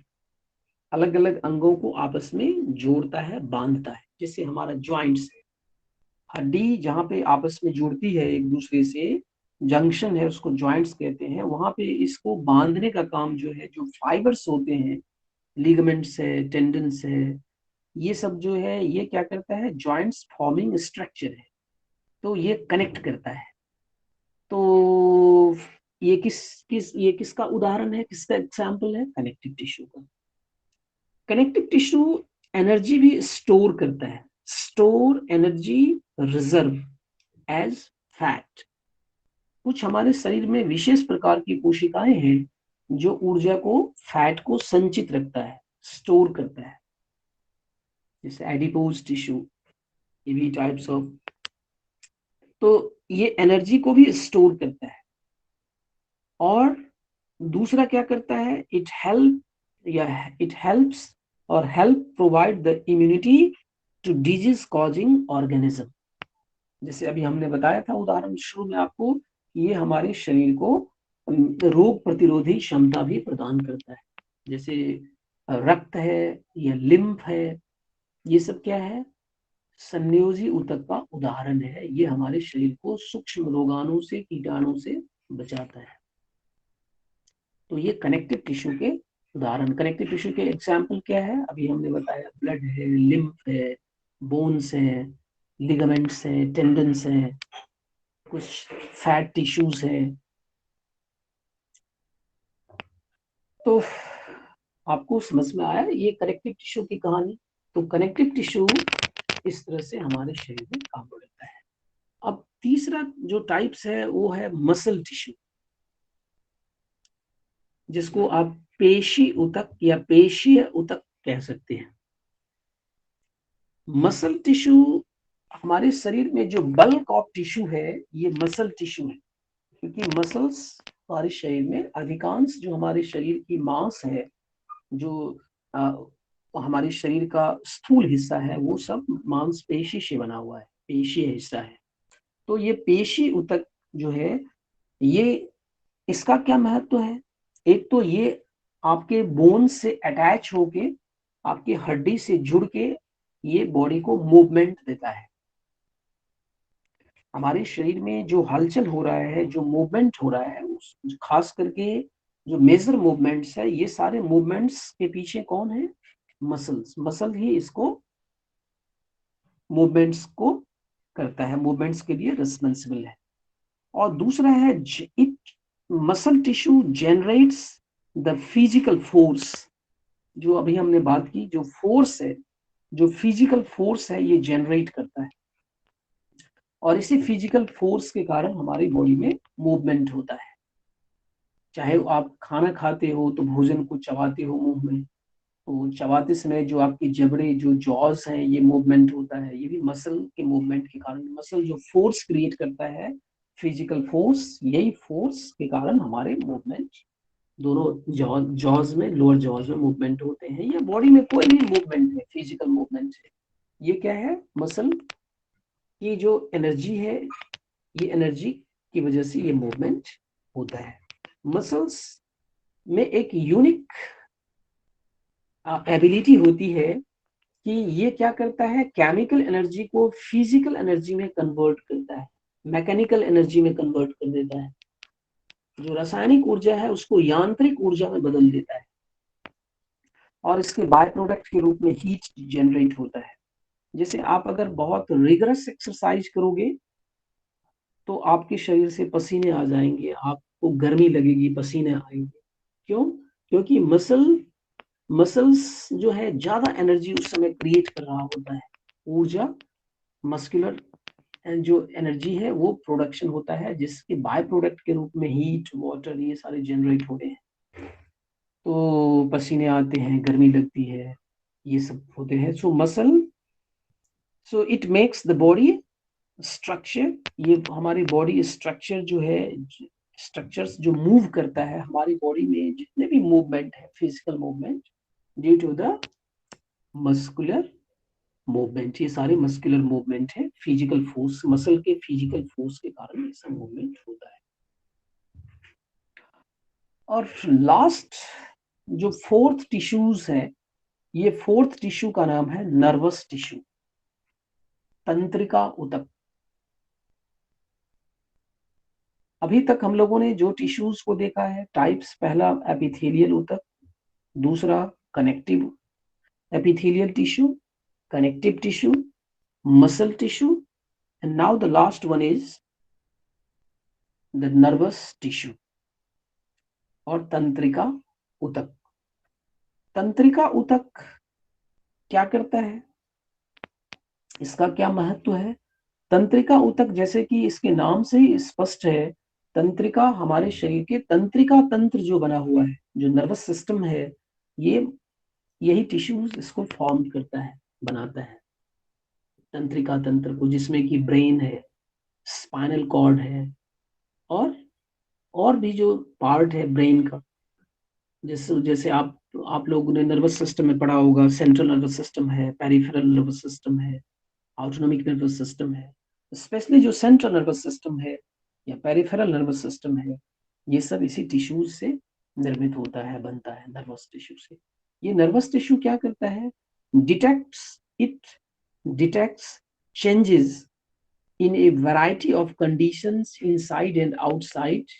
Speaker 1: अलग अलग अंगों को आपस में जोड़ता है, बांधता है। जैसे हमारा ज्वाइंट्स है, हड्डी जहां पे आपस में जुड़ती है एक दूसरे से, जंक्शन है, उसको ज्वाइंट्स कहते हैं। वहां पे इसको बांधने का काम जो है, जो फाइबर्स होते हैं, लिगामेंट्स है, टेंडन्स है, ये सब जो है, ये क्या करता है? जॉइंट्स फॉर्मिंग स्ट्रक्चर है। तो ये कनेक्ट करता है। तो ये किसका उदाहरण है, किसका एग्जाम्पल है? कनेक्टिव टिश्यू का। कनेक्टिव टिश्यू एनर्जी भी स्टोर करता है, store energy reserve as fat. कुछ हमारे शरीर में विशेष प्रकार की कोशिकाएं हैं जो ऊर्जा को, फैट को संचित रखता है, स्टोर करता है। जैसे एडिपोज टिश्यू, ये भी टाइप्स ऑफ। तो ये एनर्जी को भी स्टोर करता है। और दूसरा क्या करता है? इट हेल्प्स और help provide the immunity to disease causing organism. जैसे अभी हमने बताया था उदाहरण शुरू में आपको, ये हमारे शरीर को रोग प्रतिरोधी क्षमता भी प्रदान करता है। जैसे रक्त है या लिम्फ है, ये सब क्या है? संयोजी ऊतक का उदाहरण है। ये हमारे शरीर को सूक्ष्म रोगाणु से, कीटाणु से बचाता है। तो ये कनेक्टिव टिश्यू के उदाहरण। कनेक्टिव टिश्यू के एग्जाम्पल क्या है? अभी हमने बताया, ब्लड है, लिम्फ है, बोन्स है, लिगामेंट्स है, टेंडन्स है, कुछ फैट टिश्यूज है। तो आपको समझ में आया ये कनेक्टिव टिश्यू की कहानी? तो कनेक्टिव टिश्यू इस तरह से हमारे शरीर में काम करता है। अब तीसरा जो टाइप्स है वो है मसल टिश्यू, जिसको आप पेशी ऊतक या पेशीय ऊतक कह सकते हैं। मसल टिश्यू हमारे शरीर में जो बल्क ऑफ टिश्यू है, ये मसल टिश्यू है। क्योंकि मसल्स हमारे शरीर में अधिकांश, जो हमारे शरीर की मांस है, जो हमारे शरीर का स्थूल हिस्सा है, वो सब मांसपेशी से बना हुआ है, पेशीय हिस्सा है। तो ये पेशी ऊतक जो है, ये इसका क्या महत्व है? एक तो ये आपके बोन से अटैच होके आपकी हड्डी से जुड़ के ये बॉडी को मूवमेंट देता है। हमारे शरीर में जो हलचल हो रहा है, जो मूवमेंट हो रहा है, खास करके जो मेजर मूवमेंट्स है, ये सारे मूवमेंट्स के पीछे कौन है? मसल्स। मसल ही इसको मूवमेंट्स को करता है, मूवमेंट्स के लिए रिस्पॉन्सिबल है। और दूसरा है it muscle tissue generates the physical force. जो अभी हमने बात की, जो फोर्स है, जो फिजिकल फोर्स है, ये जनरेट करता है। और इसी फिजिकल फोर्स के कारण हमारी बॉडी में मूवमेंट होता है। चाहे आप खाना खाते हो तो भोजन को चबाते हो मुंह में, तो चबाते समय जो आपकी जबड़े, जो जॉज हैं, ये मूवमेंट होता है, ये भी मसल के मूवमेंट के कारण। मसल जो फोर्स क्रिएट करता है, फिजिकल फोर्स, यही फोर्स के कारण हमारे मूवमेंट दोनों जॉज में, लोअर जॉज में मूवमेंट होते हैं, या बॉडी में कोई भी मूवमेंट है, फिजिकल मूवमेंट है, ये क्या है? मसल की जो एनर्जी है, ये एनर्जी की वजह से ये मूवमेंट होता है। मसल्स में एक यूनिक एबिलिटी होती है कि ये क्या करता है? केमिकल एनर्जी को फिजिकल एनर्जी में कन्वर्ट करता है, मैकेनिकल एनर्जी में कन्वर्ट कर देता है। जो रासायनिक ऊर्जा है उसको यांत्रिक ऊर्जा में बदल देता है, और इसके बाय प्रोडक्ट के रूप में हीट जनरेट होता है। जैसे आप अगर बहुत रिगरस एक्सरसाइज करोगे तो आपके शरीर से पसीने आ जाएंगे, आपको गर्मी लगेगी, पसीने आएंगे। क्यों? क्योंकि मसल्स जो है ज्यादा एनर्जी उस समय क्रिएट कर रहा होता है, ऊर्जा, मस्कुलर जो एनर्जी है वो प्रोडक्शन होता है, जिसके बाय प्रोडक्ट के रूप में हीट, वाटर, ये सारे जनरेट होते हैं। तो पसीने आते हैं, गर्मी लगती है, ये सब होते हैं। So it makes the body structure. ये हमारी बॉडी स्ट्रक्चर जो है, स्ट्रक्चर्स जो मूव करता है हमारी बॉडी में, जितने भी मूवमेंट है, physical movement, due to the muscular movement, ये सारे मस्कुलर मूवमेंट है, फिजिकल फोर्स, मसल के फिजिकल फोर्स के कारण ये सब मूवमेंट होता है। और लास्ट जो फोर्थ टिश्यूज है, ये फोर्थ टिश्यू का नाम है नर्वस टिश्यू, तंत्रिका ऊतक। अभी तक हम लोगों ने जो टिश्यूज को देखा है, टाइप्स, पहला एपिथेलियल ऊतक, दूसरा connective epithelial tissue, connective tissue, muscle tissue, and now the last one is the nervous tissue और तंत्रिका ऊतक। तंत्रिका ऊतक क्या करता है, इसका क्या महत्व है? तंत्रिका ऊतक, जैसे कि इसके नाम से ही स्पष्ट है, तंत्रिका हमारे शरीर के तंत्रिका तंत्र जो बना हुआ है, जो नर्वस सिस्टम है, ये यही टिश्यूज इसको फॉर्म करता है, बनाता है तंत्रिका तंत्र को, जिसमें कि ब्रेन है, स्पाइनल कॉर्ड है, और और भी जो पार्ट है ब्रेन का, जैसे जैसे आप लोगों ने नर्वस सिस्टम में पढ़ा होगा, सेंट्रल नर्वस सिस्टम है, पेरिफेरल नर्वस सिस्टम है, ऑटोनोमिक नर्वस सिस्टम है। स्पेशली जो सेंट्रल नर्वस सिस्टम है या पेरिफेरल नर्वस सिस्टम है, ये सब इसी टिश्यूज से निर्मित होता है, बनता है नर्वस टिश्यू से। ये नर्वस टिश्यू क्या करता है? It detects changes in a variety of conditions inside and outside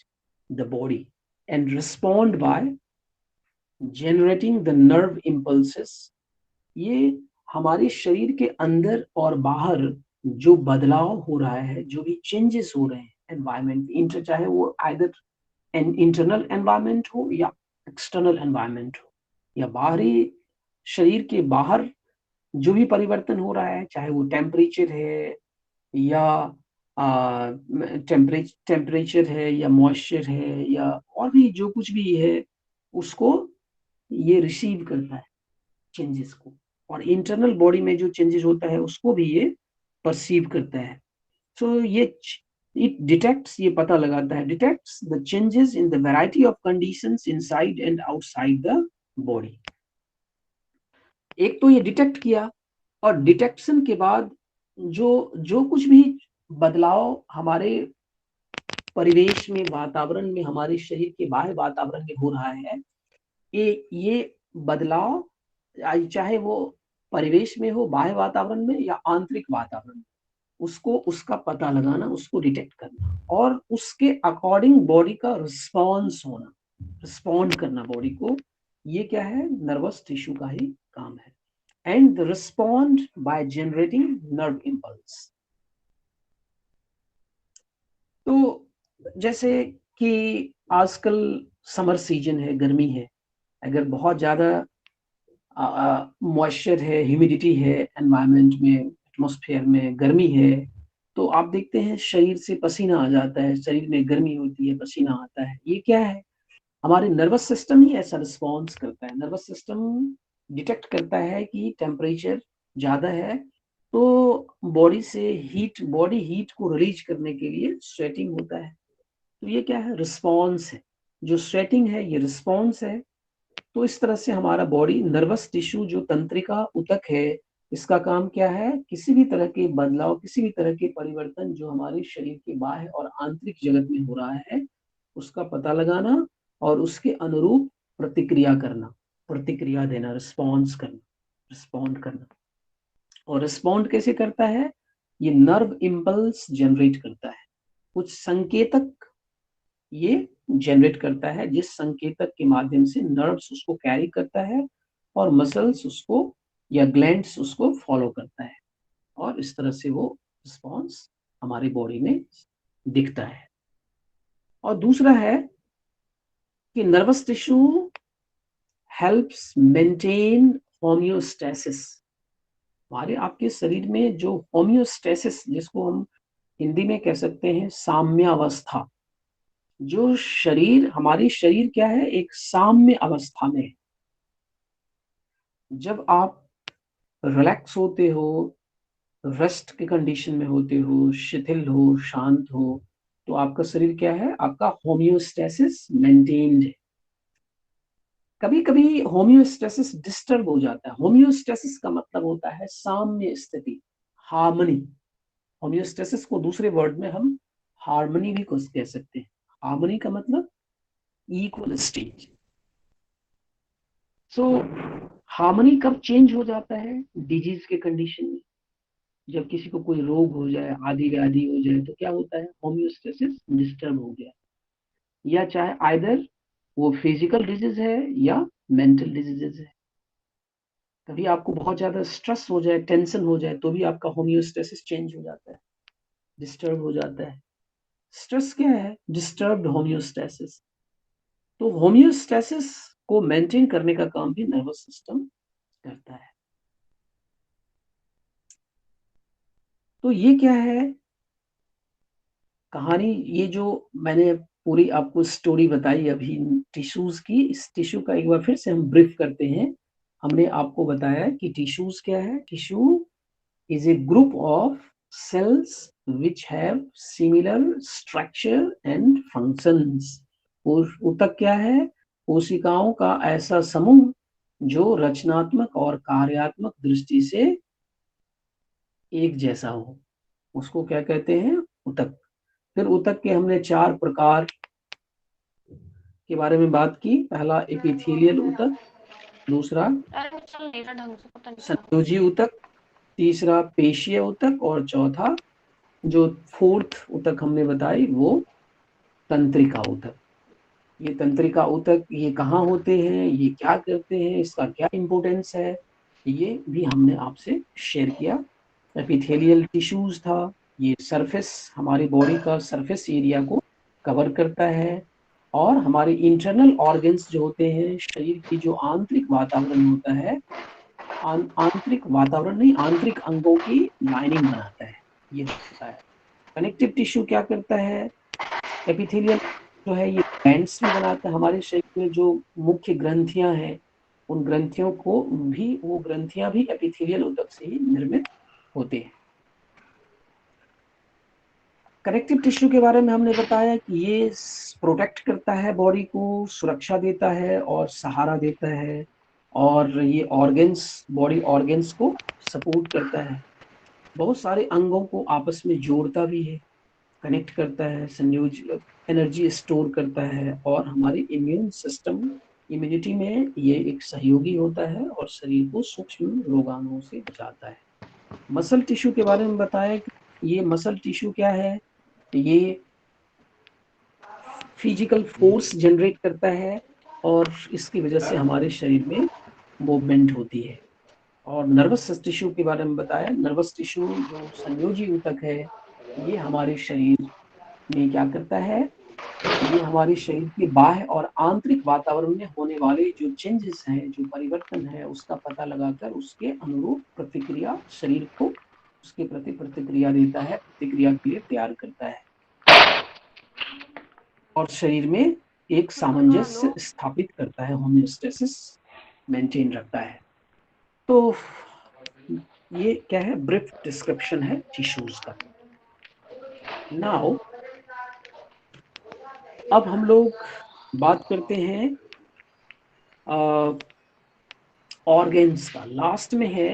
Speaker 1: the body and respond by generating the nerve impulses। ये हमारे शरीर के अंदर और बाहर जो बदलाव हो रहा है, जो भी चेंजेस हो रहे हैं एनवायरमेंट, चाहे वो आइदर इंटरनल एनवायरमेंट हो या एक्सटर्नल एनवायरमेंट हो, या बाहरी शरीर के बाहर जो भी परिवर्तन हो रहा है, चाहे वो टेम्परेचर है या टेम्परेचर है या मॉइस्चर है या और भी जो कुछ भी है, उसको ये रिसीव करता है चेंजेस को, और इंटरनल बॉडी में जो चेंजेस होता है उसको भी ये परसीव करता है। सो ये इट डिटेक्ट्स, ये पता लगाता है, detects the changes in the variety of conditions inside and outside the body. एक तो ये डिटेक्ट किया, और डिटेक्शन के बाद जो जो कुछ भी बदलाव हमारे परिवेश में, वातावरण में, हमारे शरीर के बाह्य वातावरण में हो रहा है, ये बदलाव चाहे वो परिवेश में हो, बाह्य वातावरण में या आंतरिक वातावरण में, उसको उसका पता लगाना, उसको डिटेक्ट करना और उसके अकॉर्डिंग बॉडी का रिस्पॉन्स होना, रिस्पॉन्ड करना बॉडी को, ये क्या है, नर्वस टिश्यू का ही काम है। And respond by generating nerve impulse. तो जैसे कि आजकल समर सीजन है, गर्मी है, अगर बहुत ज्यादा मॉइस्चर है, ह्यूमिडिटी है एनवायरनमेंट में, एटमॉस्फेयर में, गर्मी है, तो आप देखते हैं शरीर से पसीना आ जाता है, शरीर में गर्मी होती है, पसीना आता है। ये क्या है, हमारे नर्वस सिस्टम ही ऐसा रिस्पॉन्स करता है। नर्वस सिस्टम डिटेक्ट करता है कि टेम्परेचर ज्यादा है, तो बॉडी से हीट, बॉडी हीट को रिलीज करने के लिए स्वेटिंग होता है। तो ये क्या है, रिस्पॉन्स है। जो स्वेटिंग है ये रिस्पॉन्स है। तो इस तरह से हमारा बॉडी नर्वस टिश्यू जो तंत्रिका ऊतक है, इसका काम क्या है, किसी भी तरह के बदलाव, किसी भी तरह के परिवर्तन जो हमारे शरीर के बाह्य और आंतरिक जगत में हो रहा है, उसका पता लगाना और उसके अनुरूप प्रतिक्रिया करना, प्रतिक्रिया देना, रिस्पॉन्स करना, रिस्पॉन्ड करना। और रिस्पॉन्ड कैसे करता है, ये नर्व इम्पल्स जनरेट करता है, कुछ संकेतक ये जनरेट करता है, जिस संकेतक के माध्यम से नर्व्स उसको कैरी करता है और मसल्स उसको या ग्लैंड्स उसको फॉलो करता है, और इस तरह से वो रिस्पॉन्स हमारी बॉडी में दिखता है। और दूसरा है कि nervous tissue helps maintain homeostasis. हमारे आपके शरीर में जो होम्योस्टेसिस, जिसको हम हिंदी में कह सकते हैं साम्यावस्था, जो शरीर, हमारी शरीर क्या है, एक साम्य अवस्था में है। जब आप रिलैक्स होते हो, रेस्ट के कंडीशन में होते हो, शिथिल हो, शांत हो, तो आपका शरीर क्या है, आपका होम्योस्टेसिस मेंटेन्ड है। कभी कभी होम्योस्टेसिस डिस्टर्ब हो जाता है। होम्योस्टेसिस का मतलब होता है साम्य स्थिति, हार्मनी। होम्योस्टेसिस को दूसरे वर्ड में हम हार्मनी भी कुछ कह सकते हैं। हार्मनी का मतलब इक्वल स्टेज। सो हार्मनी कब चेंज हो जाता है, डिजीज के कंडीशन में, जब किसी को कोई रोग हो जाए, आदि व्याधि हो जाए, तो क्या होता है, होम्योस्टेसिस डिस्टर्ब हो गया। या चाहे आइदर वो फिजिकल डिजीज है या मेंटल डिजीजेस है। कभी आपको बहुत ज्यादा स्ट्रेस हो जाए, टेंशन हो जाए, तो भी आपका होम्योस्टेसिस चेंज हो जाता है, डिस्टर्ब हो जाता है। स्ट्रेस क्या है, डिस्टर्ब्ड होम्योस्टेसिस। तो होम्योस्टेसिस को मेंटेन करने का काम भी नर्वस सिस्टम करता है। तो ये क्या है कहानी, ये जो मैंने पूरी आपको स्टोरी बताई अभी टिश्यूज की, इस टिश्यू का एक बार फिर से हम ब्रीफ करते हैं। हमने आपको बताया कि टिश्यूज क्या है। Tissue is a group of cells which have similar structure and functions. और ऊतक क्या है, कोशिकाओं का ऐसा समूह जो रचनात्मक और कार्यात्मक दृष्टि से एक जैसा हो, उसको क्या कहते हैं, ऊतक। फिर ऊतक के हमने 4 प्रकार के बारे में बात की। पहला एपिथेलियल ऊतक, दूसरा
Speaker 2: अरे वो चल नहीं रहा ढंग से, पता नहीं क्या हो
Speaker 1: संयोजी ऊतक, तीसरा पेशीय ऊतक, और चौथा जो फोर्थ ऊतक हमने बताई वो तंत्रिका ऊतक। ये तंत्रिका ऊतक ये कहाँ होते हैं, ये क्या करते हैं, इसका क्या इम्पोर्टेंस है, ये भी हमने आपसे शेयर किया। एपिथेलियल टिश्यूज था, ये सरफेस, हमारी बॉडी का सरफेस एरिया को कवर करता है। और हमारे इंटरनल ऑर्गन्स जो होते हैं, शरीर की जो आंतरिक वातावरण होता है, आंतरिक वातावरण नहीं, आंतरिक अंगों की लाइनिंग बनाता है, ये होता है। कनेक्टिव टिश्यू क्या करता है, एपिथेलियल जो है ये बैंड्स भी बनाता है। हमारे शरीर में जो मुख्य ग्रंथियां हैं, उन ग्रंथियों को भी, वो ग्रंथियां भी एपिथेलियल ऊतक से ही निर्मित होते हैं। कनेक्टिव टिश्यू के बारे में हमने बताया कि ये प्रोटेक्ट करता है बॉडी को, सुरक्षा देता है और सहारा देता है। और ये ऑर्गन्स, बॉडी ऑर्गन्स को सपोर्ट करता है, बहुत सारे अंगों को आपस में जोड़ता भी है। कनेक्ट करता है, संयोज एनर्जी स्टोर करता है, और हमारे इम्यून सिस्टम इम्यूनिटी में ये एक सहयोगी होता है और शरीर को सूक्ष्म रोगाणुओं से बचाता है। मसल टिश्यू के बारे में बताया कि ये मसल टिश्यू क्या है, ये फिजिकल फोर्स जनरेट करता है और इसकी वजह से हमारे शरीर में मूवमेंट होती है। और नर्वस टिश्यू के बारे में बताया, नर्वस टिश्यू जो संयोजी ऊतक है, ये हमारे शरीर में क्या करता है, ये हमारे शरीर के बाह्य और आंतरिक वातावरण में होने वाले जो चेंजेस हैं, जो परिवर्तन है, उसका पता लगाकर उसके अनुरूप प्रतिक्रिया शरीर को उसके प्रति प्रतिक्रिया देता है, प्रतिक्रिया के लिए तैयार करता है और शरीर में एक सामंजस्य स्थापित करता है, होमियोस्टेसिस मेंटेन रखता है। तो ये क्या है, ब्रीफ डिस्क्रिप्शन है टिश्यूज का। नाउ अब हम लोग बात करते हैं ऑर्गेन्स का। लास्ट में है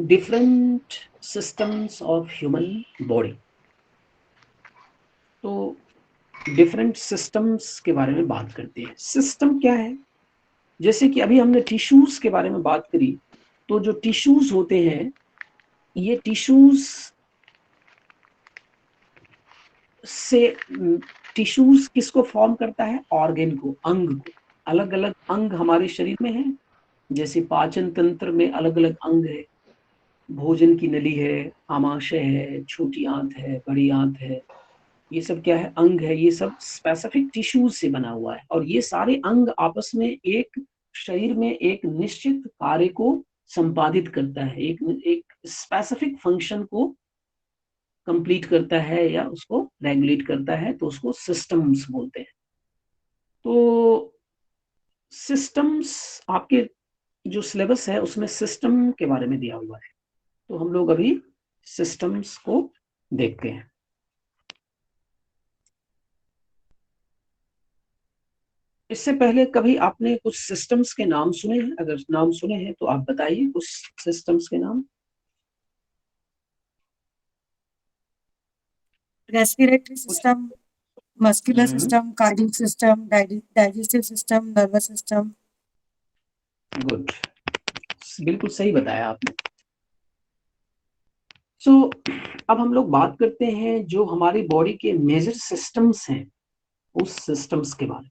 Speaker 1: different systems of human body. तो डिफरेंट सिस्टम्स के बारे में बात करते हैं। सिस्टम क्या है, जैसे कि अभी हमने टिश्यूज के बारे में बात करी, तो जो टिश्यूज होते हैं, ये टिश्यूज से टिश्यूज किसको फॉर्म करता है, ऑर्गेन को, अंग को। अलग अलग अंग हमारे शरीर में है, जैसे पाचन तंत्र में अलग अलग अंग है, भोजन की नली है, आमाशय है, छोटी आंत है, बड़ी आंत है, ये सब क्या है, अंग है। ये सब स्पेसिफिक टिश्यूज से बना हुआ है और ये सारे अंग आपस में एक शरीर में एक निश्चित कार्य को संपादित करता है, एक स्पेसिफिक फंक्शन को कंप्लीट करता है या उसको रेगुलेट करता है, तो उसको सिस्टम्स बोलते हैं। तो सिस्टम्स, आपके जो सिलेबस है उसमें सिस्टम के बारे में दिया हुआ है, तो हम लोग अभी सिस्टम्स को देखते हैं। इससे पहले कभी आपने कुछ सिस्टम्स के नाम सुने हैं? अगर नाम सुने हैं तो आप बताइए कुछ सिस्टम्स के नाम।
Speaker 3: रेस्पिरेटरी
Speaker 1: कुछ
Speaker 3: system, muscular system, cardiac system, digestive system, nervous system.
Speaker 1: Good, बिल्कुल सही बताया आपने। सो अब हम लोग बात करते हैं जो हमारी बॉडी के मेजर सिस्टम्स हैं, उस सिस्टम्स के बारे में।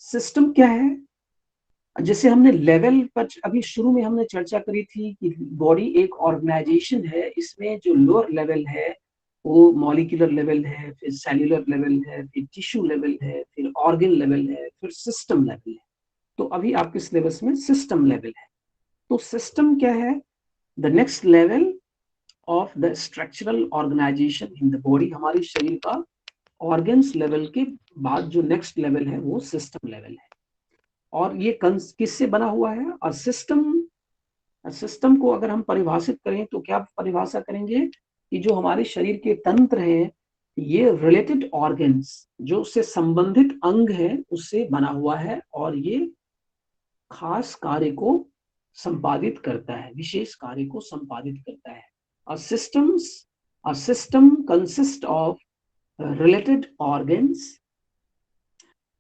Speaker 1: सिस्टम क्या है, जैसे हमने लेवल पर अभी शुरू में हमने चर्चा करी थी कि बॉडी एक ऑर्गेनाइजेशन है। इसमें जो लोअर लेवल है वो मॉलिक्यूलर लेवल है, फिर सेल्यूलर लेवल है, फिर टिश्यू लेवल है, फिर ऑर्गन लेवल है, फिर सिस्टम लेवल है। तो अभी आपके सिलेबस में सिस्टम लेवल है। तो सिस्टम क्या है, the next level of the structural organisation in the body. हमारे शरीर का ऑर्गन्स लेवल के बाद जो नेक्स्ट लेवल है वो सिस्टम लेवल है। और ये किससे बना हुआ है, और सिस्टम को अगर हम परिभाषित करें तो क्या परिभाषा करेंगे कि जो हमारे शरीर के तंत्र हैं, ये रिलेटेड ऑर्गन्स, जो उससे संबंधित अंग है, उससे बना हुआ है और ये खास कार्य को संपादित करता है, विशेष कार्य को संपादित करता है। A system consists of related organs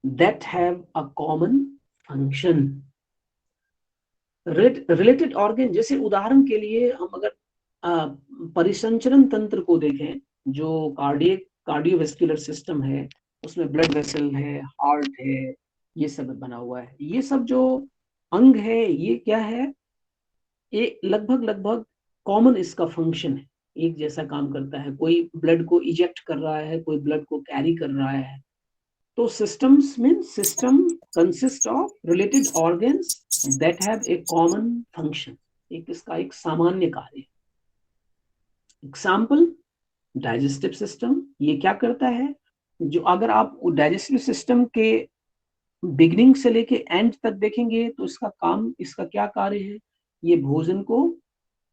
Speaker 1: that have a common function। Related organ, जैसे उदाहरण के लिए हम अगर परिसंचरण तंत्र को देखें, जो कार्डियोवेस्कुलर सिस्टम है, उसमें ब्लड वेसल है, हार्ट है, ये सब बना हुआ है। ये सब जो अंग है, ये क्या है, ये लगभग लगभग कॉमन इसका फंक्शन है, एक जैसा काम करता है। कोई ब्लड को इजेक्ट कर रहा है, कोई ब्लड को कैरी कर रहा है। तो systems means system consist of related organs that have a common function। एक इसका एक सामान्य कार्य। एग्जाम्पल, डाइजेस्टिव सिस्टम, ये क्या करता है, जो अगर आप डाइजेस्टिव सिस्टम के बिगिनिंग से लेके एंड तक देखेंगे तो इसका काम, इसका क्या कार्य है, ये भोजन को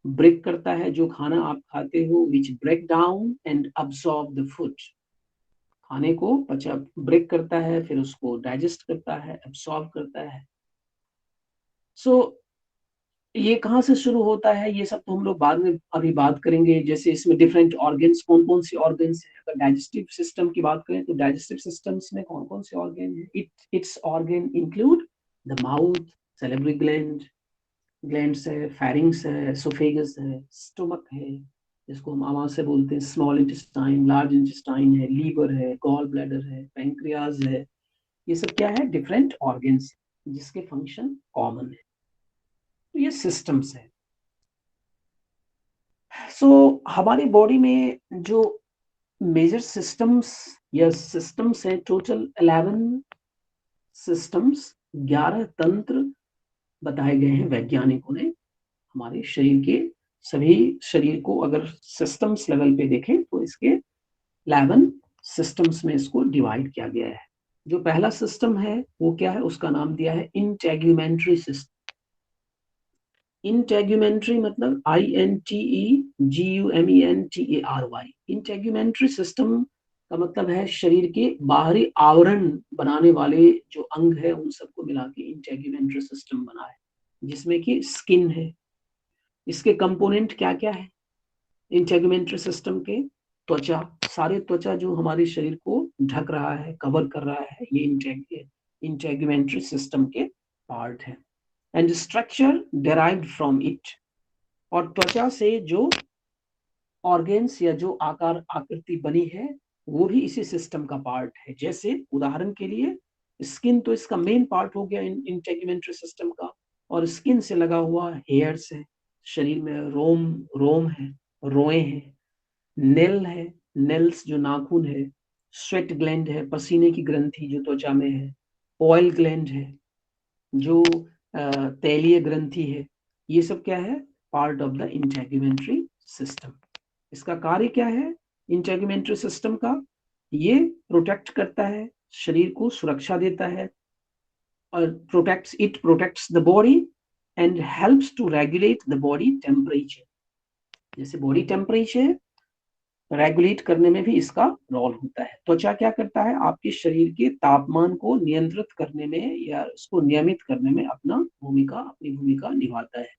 Speaker 1: ब्रेक करता है, जो खाना आप खाते हो, which break down and absorb the food. खाने को पचा ब्रेक करता है, फिर उसको डाइजेस्ट करता है, एब्सॉर्ब करता है। सो ये कहाँ से शुरू होता है ये सब तो हम लोग बाद में अभी बात करेंगे। जैसे इसमें डिफरेंट ऑर्गन्स, कौन कौन से ऑर्गन्स हैं। अगर डाइजेस्टिव सिस्टम की बात करें तो डाइजेस्टिव सिस्टम्स में कौन कौन से ऑर्गन है। It's organ include the mouth, salivary glands है, फेरिंग्स है, एसोफेगस है, स्टमक है जिसको हम आवाज से बोलते हैं, स्मॉल इंटेस्टाइन, लार्ज इंटेस्टाइन है, लीवर है, गॉल ब्लैडर है, पैंक्रियाज है। ये सब क्या है, डिफरेंट ऑर्गन्स जिसके फंक्शन कॉमन है। तो ये सिस्टम्स है। सो हमारी बॉडी में जो मेजर सिस्टम्स या सिस्टम्स है, टोटल 11 सिस्टम्स, 11 तंत्र बताए गए हैं वैज्ञानिकों ने। हमारे शरीर के सभी शरीर को अगर सिस्टम्स लेवल पे देखें तो इसके 11 सिस्टम्स में इसको डिवाइड किया गया है। जो पहला सिस्टम है वो क्या है, उसका नाम दिया है इंटेग्यूमेंट्री सिस्टम। इंटेग्यूमेंट्री मतलब INTEGUMENTARY। इंटेग्यूमेंट्री सिस्टम का मतलब है शरीर के बाहरी आवरण बनाने वाले जो अंग है उन सबको मिला के इंटेग्यूमेंट्री सिस्टम बना है, जिसमें कि स्किन है। इसके कंपोनेंट क्या क्या है इंटेग्यूमेंट्री सिस्टम के? त्वचा, सारे त्वचा जो हमारे शरीर को ढक रहा है, कवर कर रहा है, ये इंटेग्यूमेंट्री सिस्टम के पार्ट है। And structure derived from it, और त्वचा से जो ऑर्गेन्स या जो आकार आकृति बनी है वो भी इसी सिस्टम का पार्ट है। जैसे उदाहरण के लिए स्किन तो इसका मेन पार्ट हो गया इंटेग्यूमेंट्री सिस्टम का, और स्किन से लगा हुआ हेयर्स है, शरीर में रोम है, रोए हैं, नेल है, नेल्स जो नाखून है, स्वेट ग्लैंड है, पसीने की ग्रंथि जो त्वचा में है, ऑयल ग्लैंड है जो तैलीय ग्रंथि है। ये सब क्या है, part of the integumentary system. इसका कार्य क्या है इंटेग्यूमेंट्री सिस्टम का? ये प्रोटेक्ट करता है, शरीर को सुरक्षा देता है, और protects the body and helps to regulate the body temperature. जैसे बॉडी टेम्परेचर रेगुलेट करने में भी इसका रोल होता है। त्वचा क्या करता है, आपके शरीर के तापमान को नियंत्रित करने में या उसको नियमित करने में अपनी भूमिका निभाता है।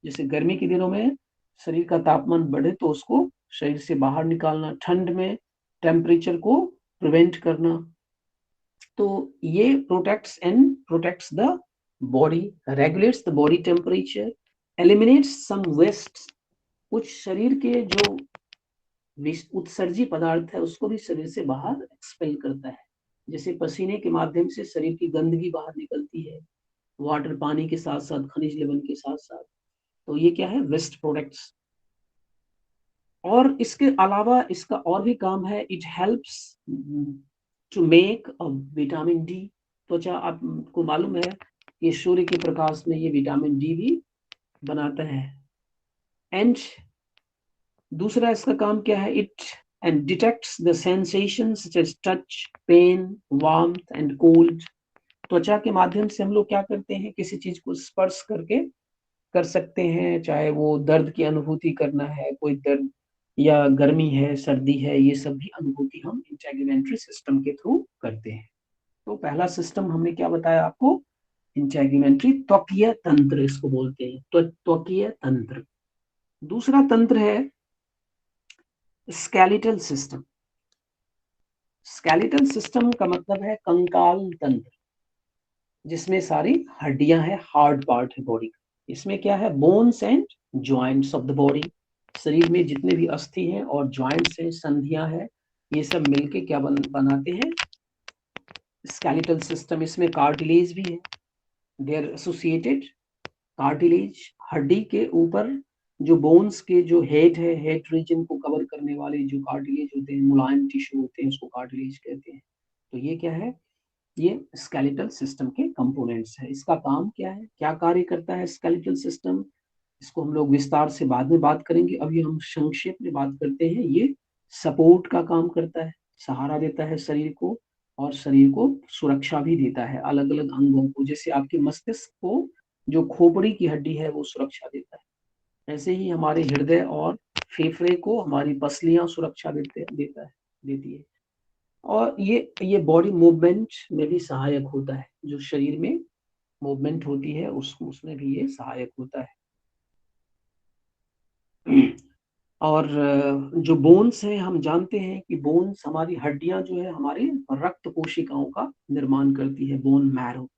Speaker 1: जैसे गर्मी के दिनों में शरीर का तापमान बढ़े तो उसको शरीर से बाहर निकालना, ठंड में टेम्परेचर को प्रिवेंट करना। तो ये protects the body, regulates the body temperature, eliminates some waste. कुछ शरीर के जो उत्सर्जी पदार्थ है उसको भी शरीर से बाहर एक्सपेल करता है। जैसे पसीने के माध्यम से शरीर की गंदगी बाहर निकलती है, वाटर, पानी के साथ साथ खनिज लवण के साथ साथ। तो ये क्या है, वेस्ट प्रोडक्ट्स। और इसके अलावा इसका और भी काम है, it helps to make vitamin D. त्वचा आपको मालूम है कि सूर्य के प्रकाश में ये विटामिन डी भी बनाता है। एंड दूसरा इसका काम क्या है, it and detects the sensations such as touch, pain, warmth and cold. त्वचा के माध्यम से हम लोग क्या करते हैं, किसी चीज को स्पर्श करके कर सकते हैं, चाहे वो दर्द की अनुभूति करना है, कोई दर्द या गर्मी है, सर्दी है, ये सब भी अनुभूति हम इंटेग्यूमेंट्री सिस्टम के थ्रू करते हैं। तो पहला सिस्टम हमने क्या बताया आपको, इंटेग्यूमेंट्री त्वकीय तंत्र इसको बोलते हैं, तो त्वकीय तंत्र। दूसरा तंत्र है स्केलेटल सिस्टम। स्केलेटल सिस्टम का मतलब है कंकाल तंत्र, जिसमें सारी हड्डियां हैं, हार्ड पार्ट है बॉडी का। इसमें क्या है, bones and joints of the body. शरीर में जितने भी अस्थि हैं और जॉइंट्स हैं, संधियां हैं, ये सब मिलके क्या बनाते हैं, स्केलेटल सिस्टम। इसमें कार्टिलेज भी है, दे आर एसोसिएटेड। कार्टिलेज, हड्डी के ऊपर जो बोन्स के जो हेड है, हेड रीजन को कवर करने वाले जो कार्टिलेज होते हैं, मुलायम टिश्यू होते हैं, उसको कार्टिलेज कहते हैं। तो ये क्या है, ये स्केलेटल सिस्टम के कंपोनेंट्स है। इसका काम क्या है, क्या कार्य करता है स्केलेटल सिस्टम, इसको हम लोग विस्तार से बाद में बात करेंगे। अभी हम संक्षेप में बात करते हैं। ये सपोर्ट का काम करता है, सहारा देता है शरीर को, और शरीर को सुरक्षा भी देता है अलग अलग अंगों को। जैसे आपके मस्तिष्क को जो खोपड़ी की हड्डी है वो सुरक्षा देता है, ऐसे ही हमारे हृदय और फेफड़े को हमारी पसलियां सुरक्षा देती है। और ये बॉडी मूवमेंट में भी सहायक होता है, जो शरीर में मूवमेंट होती है उसमें भी ये सहायक होता है। और जो बोन्स हैं, हम जानते हैं कि बोन्स, हमारी हड्डियां जो है हमारे रक्त कोशिकाओं का निर्माण करती है, बोन मैरो,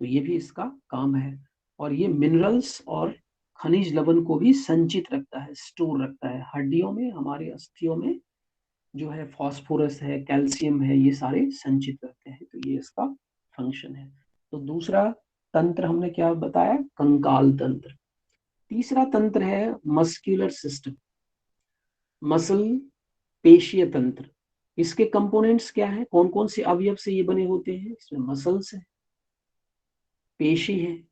Speaker 1: तो ये भी इसका काम है। और ये मिनरल्स और खनिज लवण को भी संचित रखता है, स्टोर रखता है हड्डियों में, हमारे अस्थियों में जो है फास्फोरस है, कैल्शियम है, ये सारे संचित रहते हैं, तो ये इसका फंक्शन है। तो दूसरा तंत्र हमने क्या बताया, कंकाल तंत्र। तीसरा तंत्र है मस्कुलर सिस्टम, मसल पेशीय तंत्र। इसके कंपोनेंट्स क्या हैं, कौन कौन से अवयव से ये बने होते हैं, इसमें मसल्स है, पेशी है,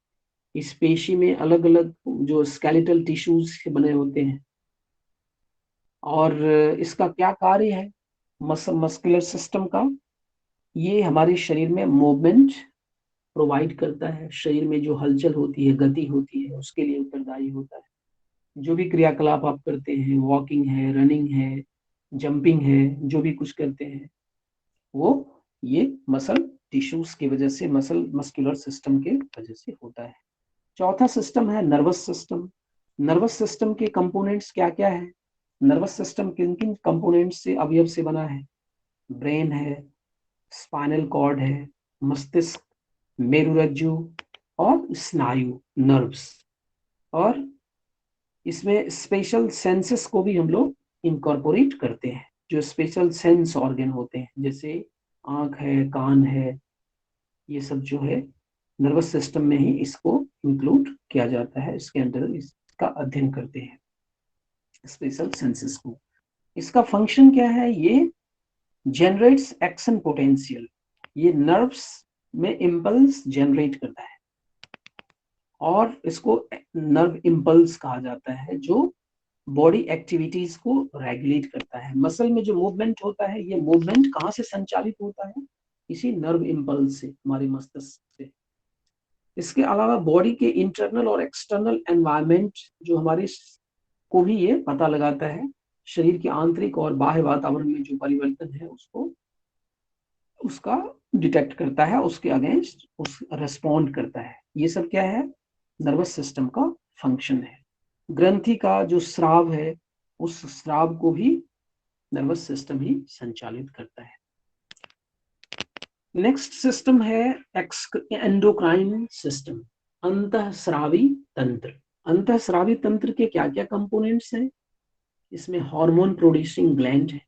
Speaker 1: इस पेशी में अलग अलग जो स्केलेटल टिश्यूज से बने होते हैं। और इसका क्या कार्य है मस्कुलर सिस्टम का, ये हमारे शरीर में मूवमेंट प्रोवाइड करता है, शरीर में जो हलचल होती है, गति होती है, उसके लिए उत्तरदायी होता है। जो भी क्रियाकलाप आप करते हैं, वॉकिंग है, रनिंग है, जंपिंग है, जो भी कुछ करते हैं, वो ये मसल टिश्यूज की वजह से, मस्कुलर सिस्टम के वजह से होता है। चौथा सिस्टम है नर्वस सिस्टम। नर्वस सिस्टम के कंपोनेंट्स क्या क्या है, नर्वस सिस्टम किन किन कंपोनेंट्स से, अवयव से बना है, ब्रेन है, स्पाइनल कॉर्ड है, मस्तिष्क, मेरुरज्जु और स्नायु, नर्व्स। और इसमें स्पेशल सेंसेस को भी हम लोग इनकॉर्पोरेट करते हैं, जो स्पेशल सेंस ऑर्गन होते हैं, जैसे आंख है, कान है, ये सब जो है नर्वस सिस्टम में ही इसको इंक्लूड किया जाता है, इसके अंदर इसका अध्ययन करते हैं स्पेशल सेंसेस को। इसका फंक्शन क्या है, ये जनरेट्स एक्शन पोटेंशियल, ये नर्व्स में इम्पल्स जनरेट करता है, और इसको नर्व इम्पल्स कहा जाता है, जो बॉडी एक्टिविटीज को रेगुलेट करता है। मसल में जो मूवमेंट होता है, ये मूवमेंट कहाँ से संचालित होता है, इसी नर्व इम्पल्स से, हमारे मस्तिष्क से। इसके अलावा बॉडी के इंटरनल और एक्सटर्नल एनवायरनमेंट जो हमारे को भी ये पता लगाता है, शरीर के आंतरिक और बाह्य वातावरण में जो परिवर्तन है उसको, उसका डिटेक्ट करता है, उसके अगेंस्ट उस रेस्पॉन्ड करता है। ये सब क्या है, नर्वस सिस्टम का फंक्शन है। ग्रंथि का जो स्राव है, उस स्राव को भी नर्वस सिस्टम ही संचालित करता है। नेक्स्ट सिस्टम है एंडोक्राइन सिस्टम, अंतःस्रावी तंत्र। अंतःस्रावी तंत्र के क्या क्या कंपोनेंट्स हैं, इसमें हार्मोन प्रोड्यूसिंग ग्लैंड है,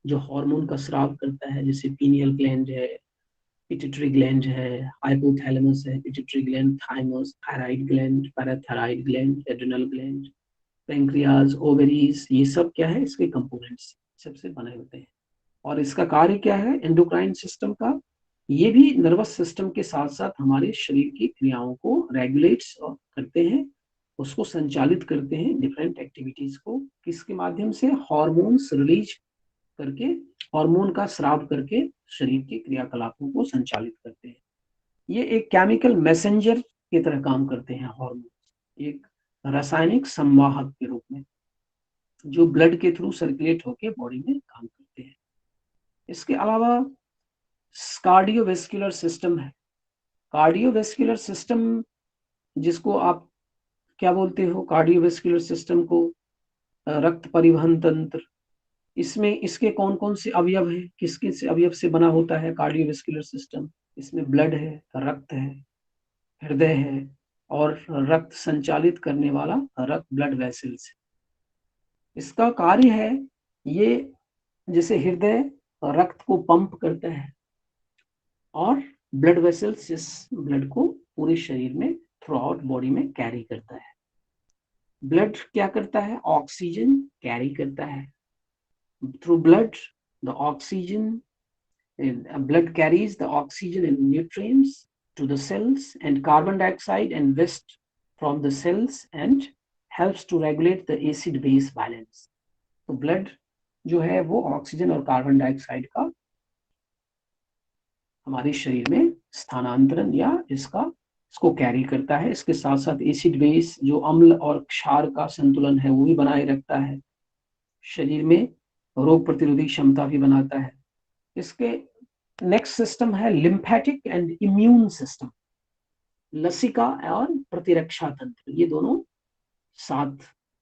Speaker 1: जो हार्मोन का स्राव करता है, जैसे पीनियल ग्लैंड है, पिट्यूटरी ग्लैंड है, हाइपोथैलेमस है, pituitary gland, thymus, thyroid gland, parathyroid gland, adrenal gland, pancreas, ovaries, ये सब क्या है, इसके कंपोनेंट्स सबसे बने होते हैं। और इसका कार्य क्या है एंडोक्राइन सिस्टम का, ये भी नर्वस सिस्टम के साथ साथ हमारे शरीर की क्रियाओं को रेगुलेट्स करते हैं, उसको संचालित करते हैं, डिफरेंट एक्टिविटीज को, किसके माध्यम से, हार्मोन्स रिलीज करके, हार्मोन का स्राव करके शरीर के क्रियाकलापों को संचालित करते हैं। ये एक केमिकल मैसेंजर की तरह काम करते हैं हार्मोन, एक रासायनिक संवाहक के रूप में, जो ब्लड के थ्रू सर्कुलेट होकर बॉडी में काम करते हैं। इसके अलावा कार्डियोवेस्कुलर सिस्टम है। कार्डियोवेस्कुलर सिस्टम, जिसको आप क्या बोलते हो, कार्डियोवेस्कुलर सिस्टम को रक्त परिवहन तंत्र। इसमें इसके कौन कौन से अवयव हैं, किसके से अवयव से बना होता है कार्डियोवेस्कुलर सिस्टम, इसमें ब्लड है, रक्त है, हृदय है, और रक्त संचालित करने वाला रक्त ब्लड वेसल्स है। इसका कार्य है, ये जैसे हृदय रक्त को पंप करता है, और ब्लड वेसल्स इस ब्लड को पूरे शरीर में थ्रू आउट बॉडी में कैरी करता है। ब्लड क्या करता है, ऑक्सीजन कैरी करता है, through blood the oxygen, blood carries the oxygen and nutrients to the cells and carbon dioxide and waste from the cells and helps to regulate the acid base balance. तो blood जो है वो oxygen और carbon dioxide का हमारे शरीर में स्थानांतरण या इसको कैरी करता है। इसके साथ साथ एसिड बेस, जो अम्ल और क्षार का संतुलन है, वो भी बनाए रखता है, शरीर में रोग प्रतिरोधी क्षमता भी बनाता है। इसके नेक्स्ट सिस्टम है लिम्फेटिक एंड इम्यून सिस्टम, लसिका और प्रतिरक्षा तंत्र, ये दोनों साथ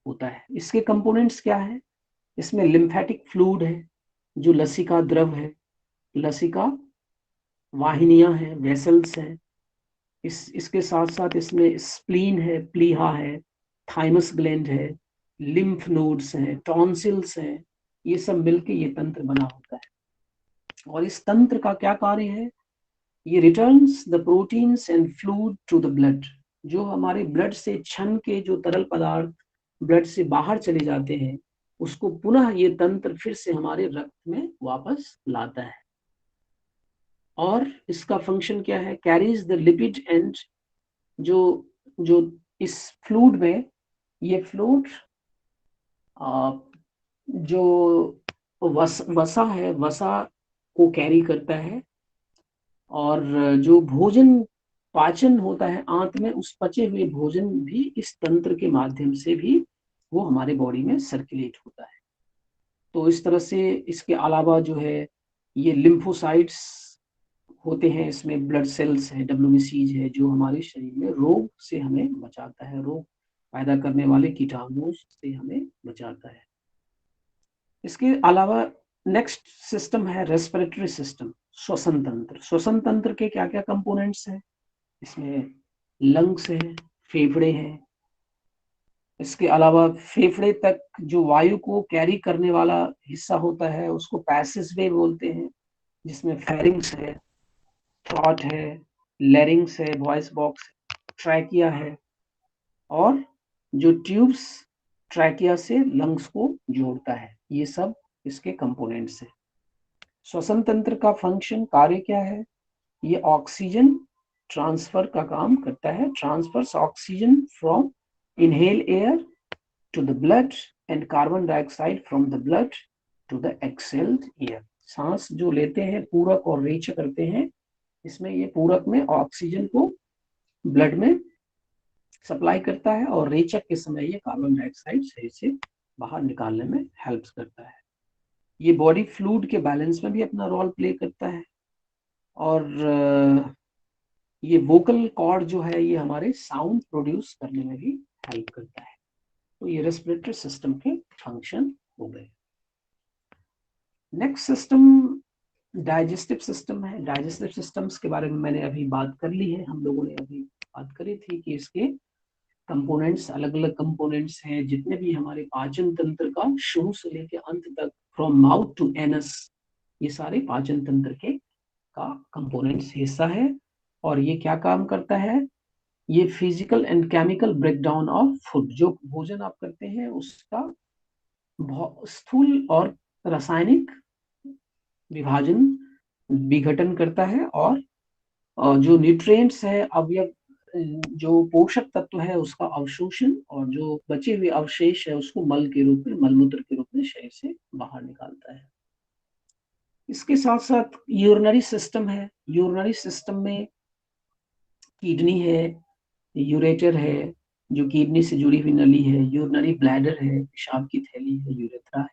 Speaker 1: होता है। इसके कंपोनेंट्स क्या है? इसमें लिम्फेटिक फ्लूइड है, जो लसिका द्रव है, लसिका वाहिनियां हैं, वेसल्स हैं। इसके साथ साथ इसमें स्प्लीन है, प्लीहा है, थाइमस ग्लैंड है, लिम्फ नोड्स हैं, टॉन्सिल्स हैं। ये सब मिलके ये तंत्र बना होता है। और इस तंत्र का क्या कार्य है? ये returns the proteins and fluid to the blood. जो हमारे ब्लड से छन के जो तरल पदार्थ ब्लड से बाहर चले जाते हैं, उसको पुनः ये तंत्र फिर से हमारे रक्त में वापस लाता है। और इसका फंक्शन क्या है? कैरीज द लिपिड एंड जो जो इस फ्लूइड में, ये फ्लूइड जो वसा है, वसा को कैरी करता है। और जो भोजन पाचन होता है आंत में, उस पचे हुए भोजन भी इस तंत्र के माध्यम से भी वो हमारे बॉडी में सर्कुलेट होता है। तो इस तरह से इसके अलावा जो है ये लिम्फोसाइट्स होते हैं, इसमें ब्लड सेल्स है, डब्ल्यूबीसीज है, जो हमारे शरीर में रोग से हमें बचाता है, रोग पैदा करने वाले कीटाणुओं से हमें बचाता है। इसके अलावा नेक्स्ट सिस्टम है रेस्पिरेटरी सिस्टम, श्वसन तंत्र। श्वसन तंत्र के क्या क्या कंपोनेंट्स हैं? इसमें लंग्स है, फेफड़े हैं। इसके अलावा फेफड़े तक जो वायु को कैरी करने वाला हिस्सा होता है उसको पैसेजवे बोलते हैं, जिसमें फेरिंग्स है, थ्रॉट है, लैरिंग्स है, वॉइस बॉक्स, ट्रैकिया है, और जो ट्यूब्स ट्रैकिया से लंग्स को जोड़ता है। ये सब इसके कंपोनेंट्स हैं। श्वसन तंत्र का फंक्शन, कार्य क्या है? ये ऑक्सीजन ट्रांसफर का काम करता है, transfers oxygen from inhale air to the blood and carbon dioxide from the blood to the exhaled air. सांस जो लेते हैं पूरक और रेचक करते हैं, इसमें ये पूरक में ऑक्सीजन को ब्लड में सप्लाई करता है और रेचक के समय ये कार्बन डाइऑक्साइड शरीर से बाहर निकालने में हेल्प करता है। ये बॉडी फ्लूइड के बैलेंस में भी अपना रोल प्ले करता है। और ये वोकल कॉर्ड जो है ये हमारे साउंड प्रोड्यूस करने में भी हेल्प करता है। तो ये रेस्पिरेटरी सिस्टम के फंक्शन हो गए। नेक्स्ट सिस्टम डाइजेस्टिव सिस्टम है। डाइजेस्टिव सिस्टम्स के बारे में मैंने अभी बात कर ली है, हम लोगों ने अभी बात करी थी कि इसके कंपोनेंट्स, अलग अलग कंपोनेंट्स हैं। जितने भी हमारे पाचन तंत्र का शुरू से लेकर अंत तक, फ्रॉम माउथ टू एनस, ये सारे पाचन तंत्र के का कंपोनेंट्स हिस्सा है। और ये क्या काम करता है? ये physical and chemical breakdown of food, जो भोजन आप करते हैं उसका स्थूल और रासायनिक विभाजन, विघटन करता है। और जो न्यूट्रिएंट्स है, अवयव, जो पोषक तत्व है उसका अवशोषण, और जो बचे हुए अवशेष है उसको मल के रूप में, मलमूत्र के रूप में शरीर से बाहर निकालता है। इसके साथ साथ यूरिनरी सिस्टम है। यूरिनरी सिस्टम में किडनी है, यूरेटर है जो किडनी से जुड़ी हुई नली है, यूरिनरी ब्लैडर है, पेशाब की थैली है, यूरेथ्रा है।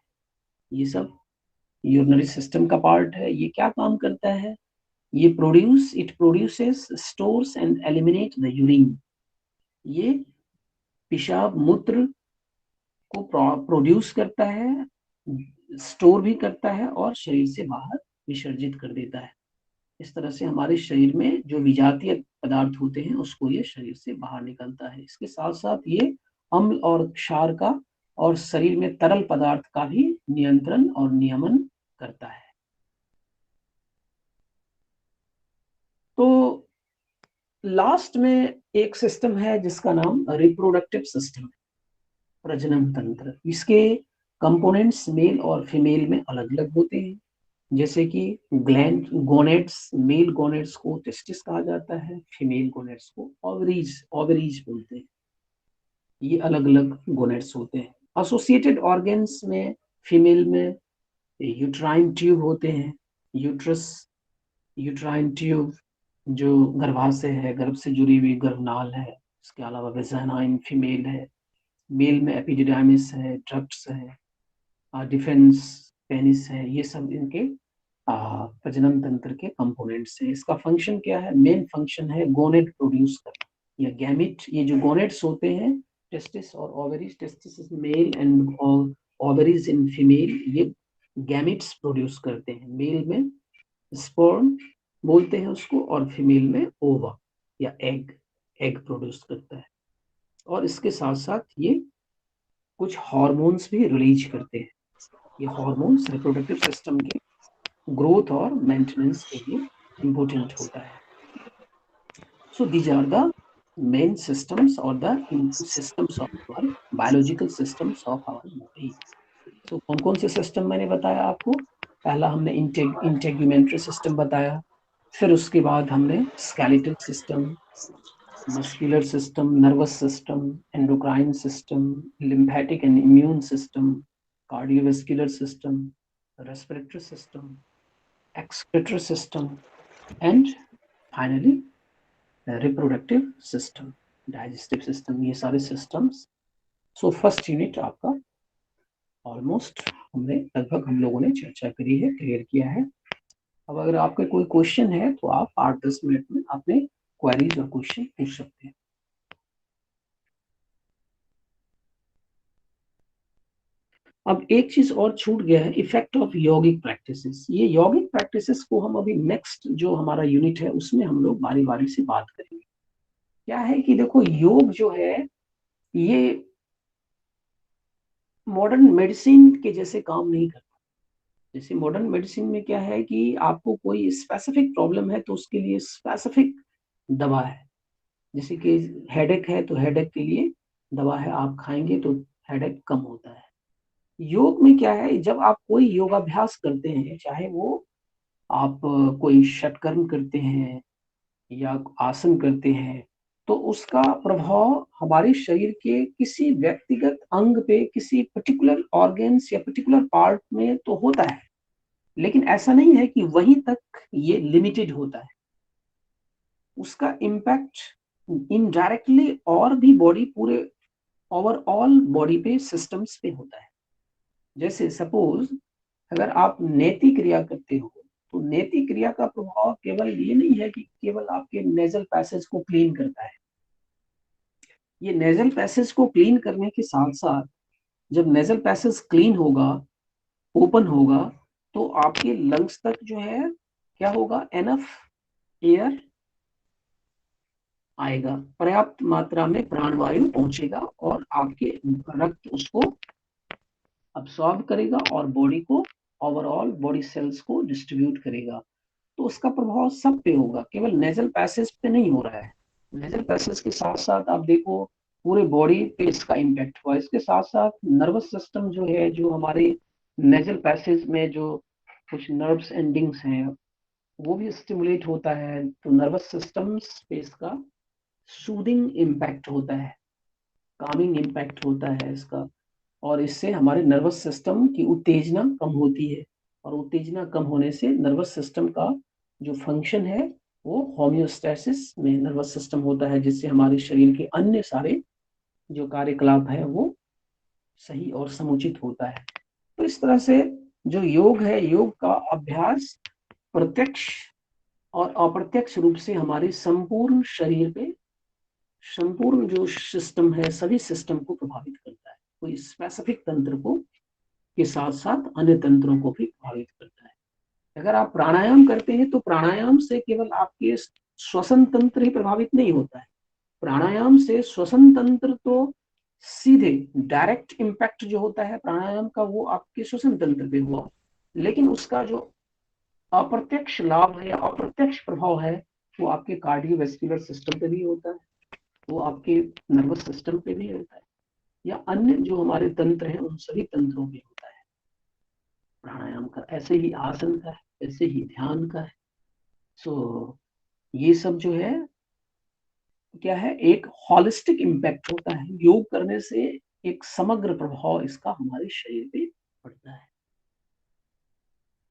Speaker 1: ये सब यूरिनरी सिस्टम का पार्ट है। ये क्या काम करता है? ये it produces, stores and eliminate the urine. ये पेशाब मूत्र को प्रोड्यूस करता है, स्टोर भी करता है और शरीर से बाहर विसर्जित कर देता है। इस तरह से हमारे शरीर में जो विजातीय पदार्थ होते हैं उसको ये शरीर से बाहर निकलता है। इसके साथ साथ ये अम्ल और क्षार का और शरीर में तरल पदार्थ का भी नियंत्रण और नियमन करता है। तो लास्ट में एक सिस्टम है जिसका नाम रिप्रोडक्टिव सिस्टम है, प्रजनन तंत्र। इसके कंपोनेंट्स मेल और फीमेल में अलग अलग होते हैं। जैसे कि ग्लैंड, गोनेड्स, मेल गोनेड्स को टेस्टिस कहा जाता है, फीमेल गोनेड्स को ओवरीज बोलते हैं। ये अलग अलग गोनेड्स होते हैं। एसोसिएटेड ऑर्गन्स में फीमेल में यूट्राइन ट्यूब होते हैं, यूट्रस, यूट्राइन ट्यूब जो गर्भाशय है, गर्भ से जुड़ी हुई गर्भनाल है। इसके अलावा वेजाइना फीमेल है, मेल में एपिडिडाइमिस है, ट्रक्ट्स है, डिफेंस पेनिस है। ये सब इनके प्रजनन तंत्र के कंपोनेंट्स हैं। इसका फंक्शन क्या है? मेन फंक्शन है गोनेड प्रोड्यूस करना या गैमिट। ये जो गोनेड्स होते हैं टेस्टिस और ovaries, testis is male and ovaries in female, ये गैमेट्स प्रोड्यूस करते हैं। मेल में स्पर्म बोलते हैं उसको, और फीमेल में ओवा या एग प्रोड्यूस करता है। और इसके साथ साथ ये कुछ हार्मोन्स भी रिलीज करते हैं। ये हार्मोन्स रिप्रोडक्टिव सिस्टम के ग्रोथ और मेंटेनेंस के लिए इम्पोर्टेंट होता है। So these are the main systems और the systems of our biological systems of our body. तो कौन कौन से सिस्टम मैंने बताया आपको? पहला हमने इंटेग्यूमेंट्री सिस्टम बताया, फिर उसके बाद हमने skeletal system, muscular system, nervous system, endocrine system, lymphatic and immune system, cardiovascular system, respiratory system, excretory system, and finally reproductive system, digestive system, ये सारे systems। so first unit आपका ऑलमोस्ट हमने लगभग हम लोगों ने चर्चा करी है, क्लियर किया है। अब अगर आपके कोई क्वेश्चन है तो आप 8-10 मिनट में अपने क्वेरीज और क्वेश्चन पूछ सकते हैं। अब एक चीज और छूट गया है, इफेक्ट ऑफ यौगिक प्रैक्टिसेस। ये यौगिक प्रैक्टिसेस को हम अभी नेक्स्ट जो हमारा यूनिट है उसमें हम लोग बारी बारी से बात करेंगे। क्या है कि देखो, योग जो है ये मॉडर्न मेडिसिन के जैसे काम नहीं करता। जैसे मॉडर्न मेडिसिन में क्या है कि आपको कोई स्पेसिफिक प्रॉब्लम है तो उसके लिए स्पेसिफिक दवा है। जैसे कि हेडेक है तो हेडेक के लिए दवा है, आप खाएंगे तो हेडेक कम होता है। योग में क्या है, जब आप कोई योगाभ्यास करते हैं, चाहे वो आप कोई षटकर्म करते हैं या आसन करते हैं, तो उसका प्रभाव हमारे शरीर के किसी व्यक्तिगत अंग पे, किसी पर्टिकुलर ऑर्गन्स या पर्टिकुलर पार्ट में तो होता है, लेकिन ऐसा नहीं है कि वहीं तक ये लिमिटेड होता है। उसका इम्पैक्ट इनडायरेक्टली और भी बॉडी, पूरे ओवरऑल बॉडी पे, सिस्टम्स पे होता है। जैसे सपोज अगर आप नेति क्रिया करते हो, तो नेति क्रिया का प्रभाव केवल ये नहीं है कि केवल आपके नेजल पैसेज को क्लीन करता है। ये नेजल पैसेज को क्लीन करने के साथ साथ जब नेजल पैसेज क्लीन होगा, ओपन होगा, तो आपके लंग्स तक जो है क्या होगा, एनफ एयर आएगा, पर्याप्त मात्रा में प्राणवायु पहुंचेगा और आपके रक्त उसको अब्सॉर्ब करेगा और बॉडी को, ओवरऑल बॉडी सेल्स को डिस्ट्रीब्यूट करेगा। तो उसका प्रभाव सब पे होगा, केवल नेजल पैसेज पे नहीं हो रहा है। नेजल पैसेज के साथ साथ आप देखो पूरे बॉडी पे इसका इम्पैक्ट हुआ। इसके साथ साथ नर्वस सिस्टम जो है, जो हमारे नेजल पैसेज में जो कुछ नर्व्स एंडिंग्स हैं, वो भी स्टिमुलेट होता है। तो नर्वस सिस्टम पे इसका सूदिंग इम्पैक्ट होता है, कामिंग इम्पैक्ट होता है इसका, और इससे हमारे नर्वस सिस्टम की उत्तेजना कम होती है। और उत्तेजना कम होने से नर्वस सिस्टम का जो फंक्शन है वो होम्योस्टैसिस में नर्वस सिस्टम होता है, जिससे हमारे शरीर के अन्य सारे जो कार्यकलाप है वो सही और समुचित होता है। तो इस तरह से जो योग है, योग का अभ्यास प्रत्यक्ष और अप्रत्यक्ष रूप से हमारे संपूर्ण शरीर पे, संपूर्ण जो सिस्टम है, सभी सिस्टम को प्रभावित करता है। कोई स्पेसिफिक तंत्र को के साथ साथ अन्य तंत्रों को भी प्रभावित करता है। अगर आप प्राणायाम करते हैं तो प्राणायाम से केवल आपके श्वसन तंत्र ही प्रभावित नहीं होता है। प्राणायाम से श्वसन तंत्र तो सीधे डायरेक्ट इम्पैक्ट जो होता है प्राणायाम का, वो आपके श्वसन तंत्र पे हुआ, लेकिन उसका जो अप्रत्यक्ष लाभ है या अप्रत्यक्ष प्रभाव है वो आपके कार्डियोवास्कुलर सिस्टम पे भी होता है, वो आपके नर्वस सिस्टम पे भी होता है, या अन्य जो हमारे तंत्र हैं उन सभी तंत्रों में होता है प्राणायाम का। ऐसे ही आसन का है, ऐसे ही ध्यान का है। सो ये सब जो है क्या है, एक हॉलिस्टिक इम्पैक्ट होता है योग करने से, एक समग्र प्रभाव इसका हमारे शरीर पे पड़ता है।